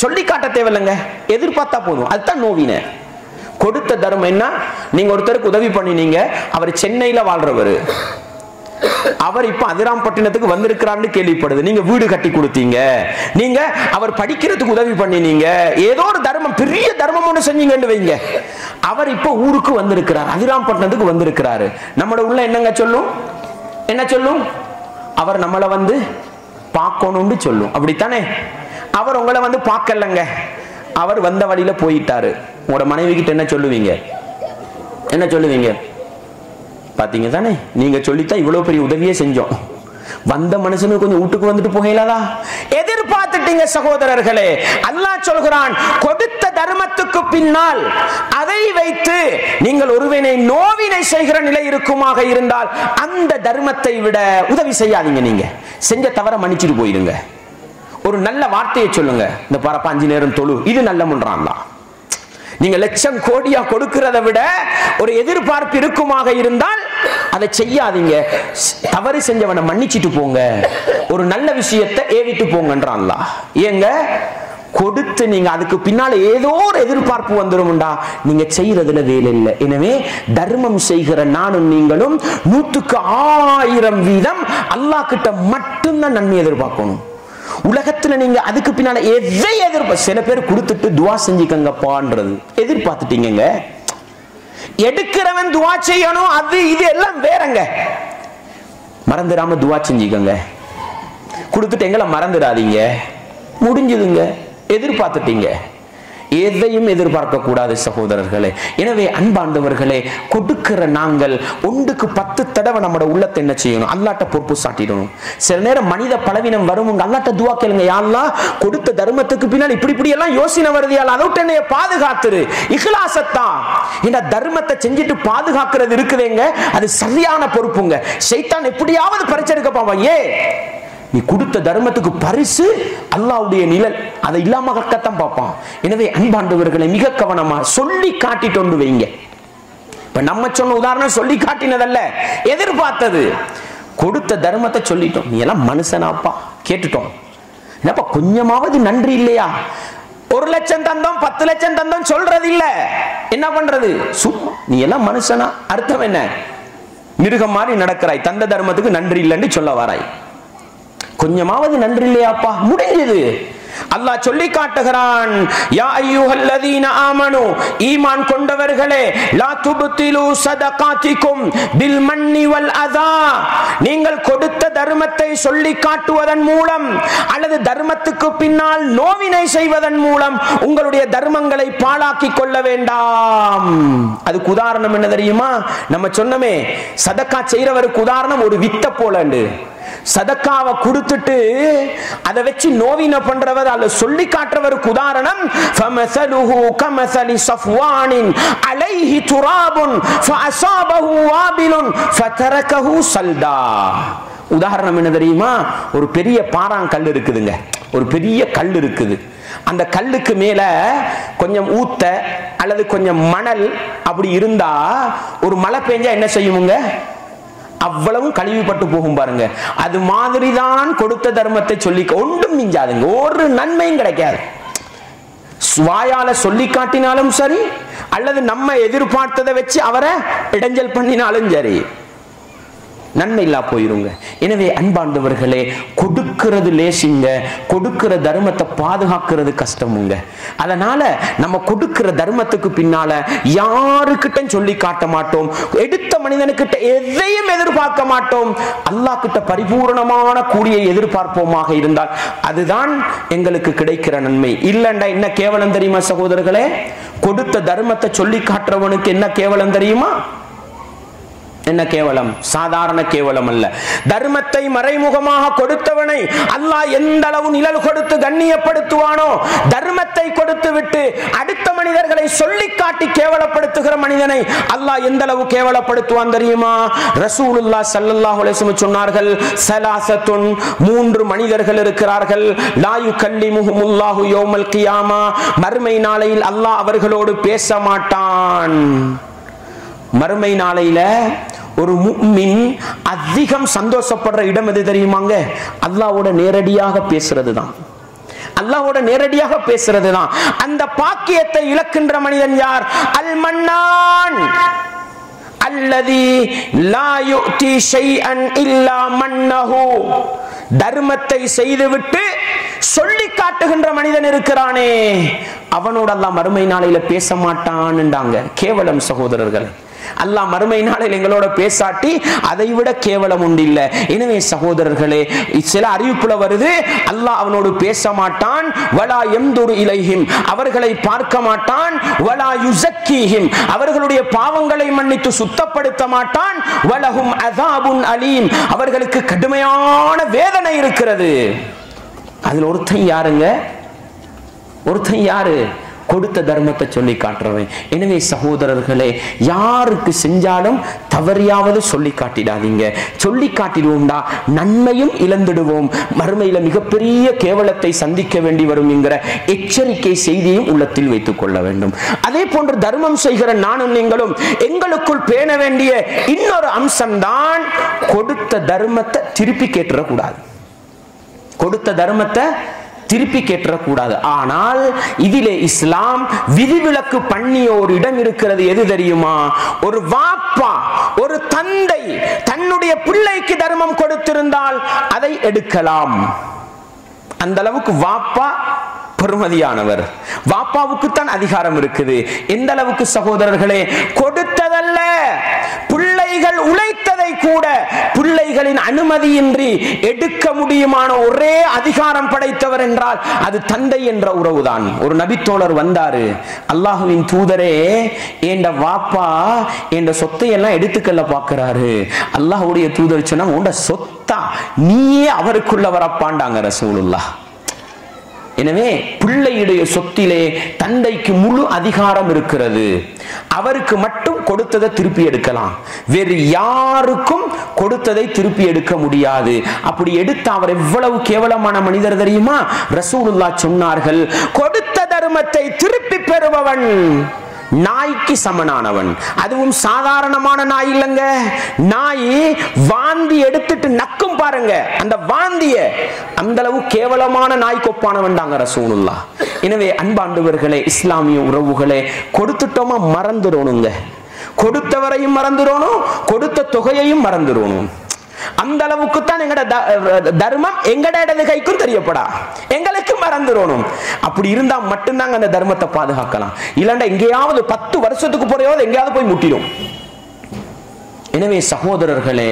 சொல்லி காட்ட தேவையில்லைங்க, எதிர்பார்த்தா போதும். அதுதான் நோவின. கொடுத்த தர்மம் என்ன? நீங்க ஒருத்தருக்கு உதவி பண்ணினீங்க, அவர் சென்னையில வாழ்றவர், அவர் இப்ப அதிராம்பட்டினத்துக்கு வந்திருக்கிறான்னு கேள்விப்படுது, நீங்க வீடு கட்டி கொடுத்தீங்க, நீங்க அவர் படிக்கிறதுக்கு உதவி பண்ணினீங்க, ஏதோ ஒரு தர்மம், பெரிய தர்மம் ஒண்ணு செஞ்சீங்கன்னு வைங்க. அவர் இப்ப ஊருக்கு வந்திருக்கிறார், அதிராம்பட்டினத்துக்கு வந்திருக்கிறாரு. நம்மளோட உள்ள என்னங்க சொல்லும்? என்ன சொல்லும்? அவர் நம்மளை வந்து பார்க்கணும்னு சொல்லும், அப்படித்தானே? அவர் உங்களை வந்து பார்க்கலங்க, அவர் வந்த வழியில போயிட்டாரு. உங்களோட மனைவி கிட்ட என்ன சொல்லுவீங்க? என்ன சொல்லுவீங்க? பாத்தீங்க தானே, நீங்க சொல்லித்தான் இவ்வளவு பெரிய உதவியே செஞ்சோம், வந்த மனுஷனுக்கு கொஞ்சம் வீட்டுக்கு வந்துட்டு போகலாதா? எதிர்பார்த்துட்டீங்க சகோதரர்களே. அல்லாஹ் சொல்கிறான், கொடுத்த தர்மத்துக்கு பின்னால் அதை வைத்து நீங்கள் ஒருவனை நோவினை செய்கிற நிலை இருக்குமாக இருந்தால் அந்த தர்மத்தை விட உதவி செய்யாதீங்க. நீங்க செஞ்ச தவற மன்னிச்சுட்டு போயிருங்க. ஒரு நல்ல வார்த்தையை சொல்லுங்க, இந்த பாரப்பா 5 நேரம் தொழு, இது நல்ல முன்றான். நீங்க லட்சம் கோடியா கொடுக்கிறத விட ஒரு எதிர்பார்ப்பு இருக்குமாக இருந்தால் அதை செய்யாதீங்க. தவறு செஞ்சவனை மன்னிச்சிட்டு போங்க, ஒரு நல்ல விஷயத்தை ஏவிட்டு போங்கன்றான். ஏங்க கொடுத்து நீங்க அதுக்கு பின்னால ஏதோ ஒரு எதிர்பார்ப்பு வந்துரும்டா, நீங்க செய்யறதுல வேலை இல்லை. எனவே தர்மம் செய்கிற நானும் நீங்களும் 100க்கு 1000 வீதம் அல்லாஹ் கிட்ட மட்டும்தான் நன்மை எதிர்பார்க்கணும். உலகத்துல நீங்க அதுக்கு பின்னால எதை எதிர்பார்க்க, சில பேர் கொடுத்துட்டு துவா செஞ்சுக்கங்கப்பான்றது எதிர்பார்த்துட்டீங்க. எடுக்கிறவன் துவா செய்யணும், அது இது எல்லாம் வேறங்க. மறந்துடாம துவா செஞ்சுக்கங்க. கொடுத்துட்டு எங்களை மறந்துடாதீங்க, முடிஞ்சதுங்க. எதிர்பார்த்துட்டீங்க, எதையும் எதிர்பார்க்க கூடாது சகோதரர்களே. எனவே அன்பாண்டவர்களே, கொடுக்கிற நாங்கள் 1க்கு 10 தடவை நம்மளோட உள்ளத்தை என்ன செய்யணும்? அல்லாட்ட பொறுப்பு சாட்டிடணும். சில நேரம் மனித பலவீனம் வரும், அல்லாட்ட துவா கேளுங்க, யா அல்லாஹ் கொடுத்த தர்மத்துக்கு பின்னால் இப்படி எல்லாம் யோசனை வருது, அதை விட்டு என்னைய பாதுகாத்துரு. இஹ்லாசத்தான் இந்த தர்மத்தை செஞ்சுட்டு பாதுகாக்கிறது இருக்குதுங்க, அது சரியான பொறுப்புங்க. ஷைத்தான் எப்படியாவது பறிச்செடுக்க பாவான். நீ கொடுத்த தர்மத்துக்கு பரிசு அல்லாஹ்வுடைய நிழல், அதை இல்லாம கட்டத்தான் பார்ப்பான். எனவே அன்பாண்டவர்களை மிக கவனமா சொல்லி காட்டிட்டு வைங்க. இப்ப நம்ம சொன்ன உதாரணம் சொல்லி காட்டினதல்ல, எதிர்பார்த்தது. கொடுத்த தர்மத்தை சொல்லிட்டோம், நீ எல்லாம் மனுஷனாப்பா கேட்டுட்டோம், என்னப்பா கொஞ்சமாவது நன்றி இல்லையா? 1 லட்சம் தந்தோம் 10 லட்சம் தந்தோம் சொல்றது இல்ல, என்ன பண்றது? சும்மா நீ எல்லாம் மனுஷனா? அர்த்தம் என்ன? மிருகம் மாதிரி நடக்கிறாய், தந்த தர்மத்துக்கு நன்றி இல்லைன்னு சொல்ல வராய். கொஞ்சமாவது நன்றி இல்லையாப்பா? முடிஞ்சது. அல்லாஹ் சொல்லி காட்டுகிறான், யா அய்யுஹல்லதீன ஆமனு, ஈமான் கொண்டவர்களே, லா துப்திலு ஸதகாத்திக்கும் பில் மன்னி வல் அதா, நீங்கள் கொடுத்த தர்மத்தை சொல்லி காட்டுவதன் மூலம் அல்லது தர்மத்துக்கு பின்னால் நோவினை செய்வதன் மூலம் உங்களுடைய தர்மங்களை பாழாக்கி கொள்ள வேண்டாம். அதுக்கு உதாரணம் என்ன தெரியுமா? நம்ம சொன்னமே, சதக்கா செய்றவருக்கு உதாரணம் ஒரு வித்த போலண்டு. சதக்காவை கொடுத்துட்டு அதை வச்சு நோவின பண்றவர் அல்ல சொல்லி காட்டுறவருக்கு உதாரணம், ஃபமஸலுஹு கமஸலி ஸஃப்வானின் அலைஹி துராபுன் ஃபஅஸாபஹு வாபிலுன் ஃபதரகஹு ஸல்தா. உதாரணம் என்ன தெரியுமா? ஒரு பெரிய பாறாங்கல் இருக்குதுங்க, ஒரு பெரிய கல் இருக்குது. அந்த கல்லுக்கு மேல கொஞ்சம் ஊத்த அல்லது கொஞ்சம் மணல் அப்படி இருந்தா ஒரு மழை பெஞ்சா என்ன செய்யுமுங்க? அவ்வளவும் கழிவுபட்டு போகும் பாருங்க. அது மாதிரிதான் கொடுத்த தர்மத்தை சொல்லி ஒன்றும் மிஞ்சாதுங்க, ஒரு நன்மையும் கிடைக்காது. வாயால சொல்லி காட்டினாலும் சரி அல்லது நம்ம எதிர்பார்த்ததை வச்சு அவரை இடைஞ்சல் பண்ணினாலும் சரி, நன்மை இல்லா போயிருங்க. எனவே அன்பாண்டவர்களே, கொடுக்கிறது லேசிங்க, கொடுக்கிற தர்மத்தை பாதுகாக்கிறது கஷ்டமுங்க. அதனால நம்ம கொடுக்கிற தர்மத்துக்கு பின்னால யாருக்கிட்ட சொல்லி காட்ட மாட்டோம், எடுத்த மனிதனுக்கிட்ட எதையும் எதிர்பார்க்க மாட்டோம். அல்லாஹ் கிட்ட பரிபூர்ணமான கூலியை எதிர்பார்ப்போமாக இருந்தால் அதுதான் எங்களுக்கு கிடைக்கிற நன்மை. இல்லண்டா என்ன கேவலம் தெரியுமா சகோதரர்களே? கொடுத்த தர்மத்தை சொல்லி காட்டுறவனுக்கு என்ன கேவலம் தெரியுமா? என்ன கேவலம்? சாதாரண கேவலம் அல்ல. தர்மத்தை மறைமுகமாக கொடுத்தவனை அல்லாஹ் எந்த அளவு நிழல் கொடுத்து கண்ணியப்படுத்துவானோ, தர்மத்தை கொடுத்து விட்டு அடுத்த மனிதர்களை சொல்லி காட்டி கேவலப்படுத்துகிற மனிதனை அல்லாஹ் எந்த அளவு கேவலப்படுத்துவான் தெரியுமா? ரசூலுல்லாஹ் ஸல்லல்லாஹு அலைஹி வஸல்லம் சொன்னார்கள், ஸலாஸத்துன், 3 மனிதர்கள் இருக்கிறார்கள், லா யுகல்லிமுஹுமுல்லாஹு யௌமல் கியாமா, மறுமை நாளையில் அல்லாஹ் அவர்களோடு பேச மாட்டான். மறுமை நாளையில ஒரு முஃமின் அதிகம் சந்தோஷப்படுற இடம் எது தெரியுமாங்க? அல்லாஹ்வோட நேரடியாக பேசுறது தான். அல்லாஹ்வோட நேரடியாக பேசுறது தான். அந்த பாக்கியத்தை இழக்கின்ற மனிதன் யார்? அல் மன்னான் அல்லதி லா யுதி ஷைஅன் இல்லா மன்னஹு. தர்மத்தை செய்துவிட்டு சொல்லி காட்டுகின்ற மனிதன் இருக்கிறானே, அவனோட அல்லாஹ் மறுமை நாளையில பேச மாட்டான்ன்றாங்க. கேவலம் சகோதரர்கள். அல்லாஹ் மறுமை நாளில் எங்களோட பேசாட்டி அதை விட கேவலம் உண்டு இல்ல. எனவே சகோதரர்களே, சில அறிவிப்புல வருது, அல்லாஹ் அவனோடு பேச மாட்டான். வலா யம்துரு இலைஹிம், அவர்களை பார்க்க மாட்டான். வலா யுஸக்கீஹிம், அவர்களுடைய பாவங்களை மன்னித்து சுத்தப்படுத்த மாட்டான். வலஹும் அஸாபுன் அலீம், அவர்களுக்கு கடுமையான வேதனை இருக்கிறது. அதில் ஒருத்தன் யாருங்க? ஒருத்தன் யாரு? கொடுத்த தர்மத்தை சொல்லி காட்டுறவன். எனவே சகோதரர்களே, யாருக்கு செஞ்சாலும் தவறியாவது சொல்லி காட்டிடாதீங்க. சொல்லி காட்டிடுவோம்டா நன்மையும் இழந்துடுவோம், மறுமையில மிகப்பெரிய கேவலத்தை சந்திக்க வேண்டி வரும் என்கிற எச்சரிக்கை செய்தியும் உள்ளத்தில் வைத்துக் கொள்ள வேண்டும். அதே போன்று தர்மம் செய்கிற நானும் நீங்களும் எங்களுக்குள் பேண வேண்டிய இன்னொரு அம்சம்தான், கொடுத்த தர்மத்தை திருப்பி கேட்டுறக்கூடாது. கொடுத்த தர்மத்தை திருப்பி கேட்டக்கூடாது. ஆனால் இதிலே இஸ்லாம் விதிவிலக்கு பண்ணிய ஒரு இடம் இருக்கிறது. எது தெரியுமா? ஒரு வாப்பா, ஒரு தந்தை தன்னுடைய பிள்ளைக்கு தர்மம் கொடுத்திருந்தால் அதை எடுக்கலாம். அந்த அளவுக்கு வாப்பா பெருமதியானவர். வாப்பாவுக்கு தான் அதிகாரம் இருக்குது. எந்த அளவுக்கு சகோதரர்களே? கொடுத்ததல்ல, பிள்ளைகள் உழைத்ததை கூட பிள்ளைகளின் அனுமதியின்றி எடுக்க முடியுமான ஒரே அதிகாரம் படைத்தவர் என்றால் அது தந்தை என்ற உறவுதான். ஒரு நபித்தோழர் வந்தாரு, அல்லாஹுவின் தூதரே, என்ற வாப்பா என்ற சொத்தை எல்லாம் எடுத்துக்கொள்ள பார்க்கிறாரு. அல்லாஹ்வுடைய தூதர் சொன்னா, உண்ட சொத்தா நீயே அவருக்குள்ள வரப்பாண்டாங்க ரசூலுல்லாஹ். எனவே பிள்ளையுடைய சொத்திலே தந்தைக்கு முழு அதிகாரம் இருக்கிறது. அவருக்கு மட்டும் கொடுத்ததை திருப்பி எடுக்கலாம், வேறு யாருக்கும் கொடுத்ததை திருப்பி எடுக்க முடியாது. அப்படி எடுத்த அவர் எவ்வளவு கேவலமான மனிதர் தெரியுமா? ரசூலுல்லாஹ் சொன்னார்கள், கொடுத்த தர்மத்தை திருப்பி பெறுபவன் நாய்க்கு சமனானவன். அதுவும் சாதாரணமான நாய் இல்லங்க. நாய் வாந்தி எடுத்துட்டு நக்கும் பாருங்க, அந்த வாந்திய அந்த அளவு கேவலமான நாய் கொப்பானவன் தாங்க ரசூலுல்லாஹ். எனவே அன்பாண்டவர்களே, இஸ்லாமிய உறவுகளே, கொடுத்துட்டோமா மறந்துடணுங்க. கொடுத்தவரையும் மறந்துடணும், கொடுத்த தொகையையும் மறந்துடணும். அந்த அளவுக்கு தான் எங்கட தர்மம் எங்கட இடது கைக்கும் தெரியப்படா, எங்களுக்கு மறந்துடணும். அப்படி இருந்தா மட்டும்தாங்க அந்த தர்மத்தை பாதுகாக்கலாம். இல்லண்டா எங்கேயாவது 10 வருஷத்துக்கு போறையாவது எங்கேயாவது போய் முட்டிடும். எனவே சகோதரர்களே,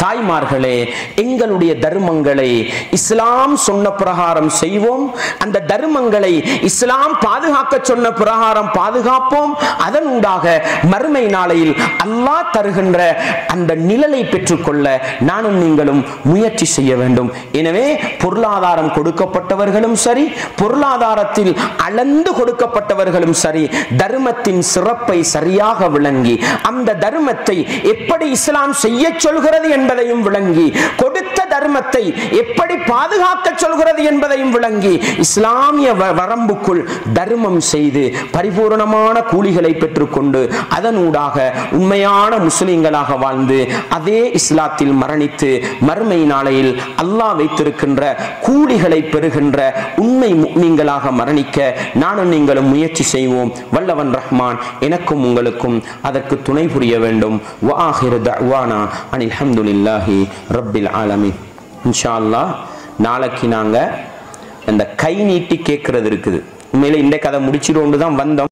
தாய்மார்களே, எங்களுடைய தர்மங்களை இஸ்லாம் சொன்ன பிரகாரம் செய்வோம். அந்த தர்மங்களை இஸ்லாம் பாதுகாக்க சொன்ன பிரகாரம் பாதுகாப்போம். அதனூடாக மறுமை நாளையில் அல்லாஹ் தருகின்ற அந்த நிழலை பெற்றுக்கொள்ள நானும் நீங்களும் முயற்சி செய்ய வேண்டும். எனவே பொருளாதாரம் கொடுக்கப்பட்டவர்களும் சரி, பொருளாதாரத்தில் அளந்து கொடுக்கப்பட்டவர்களும் சரி, தர்மத்தின் சிறப்பை சரியாக விளங்கி அந்த தர்மத்தை எப்படி இஸ்லாம் செய்ய சொல்கிறது என்பதையும் விளங்கி, கொடுத்த தர்மத்தை எப்படி பாதுகாக்க சொல்கிறது என்பதையும் விளங்கி, இஸ்லாமிய வரம்புக்குள் தர்மம் செய்து பரிபூர்ணமான கூலிகளை பெற்றுக்கொண்டு அதனூடாக உண்மையான முஸ்லிம்களாக வாழ்ந்து அதே இஸ்லாத்தில் மரணித்து மறுமை நாளையில் அல்லாஹ் வைத்திருக்கின்ற கூலிகளை பெறுகின்ற உண்மை முஃமின்களாக மரணிக்க நானும் நீங்களும் முயற்சி செய்வோம். வல்லவன் ரஹ்மான் எனக்கும் உங்களுக்கும் அதற்கு துணை புரிய வேண்டும். வஆஹிரு தஅவானா அனில் ஹம்துலில்லாஹி ரப்பில் ஆலமீன். இன்ஷா அல்லாஹ் நாளைக்கு நாங்க அந்த கை நீட்டி கேட்கறது இருக்குது. உண்மையில இந்த கதை முடிச்சிரோண்டு தான் வந்தோம்.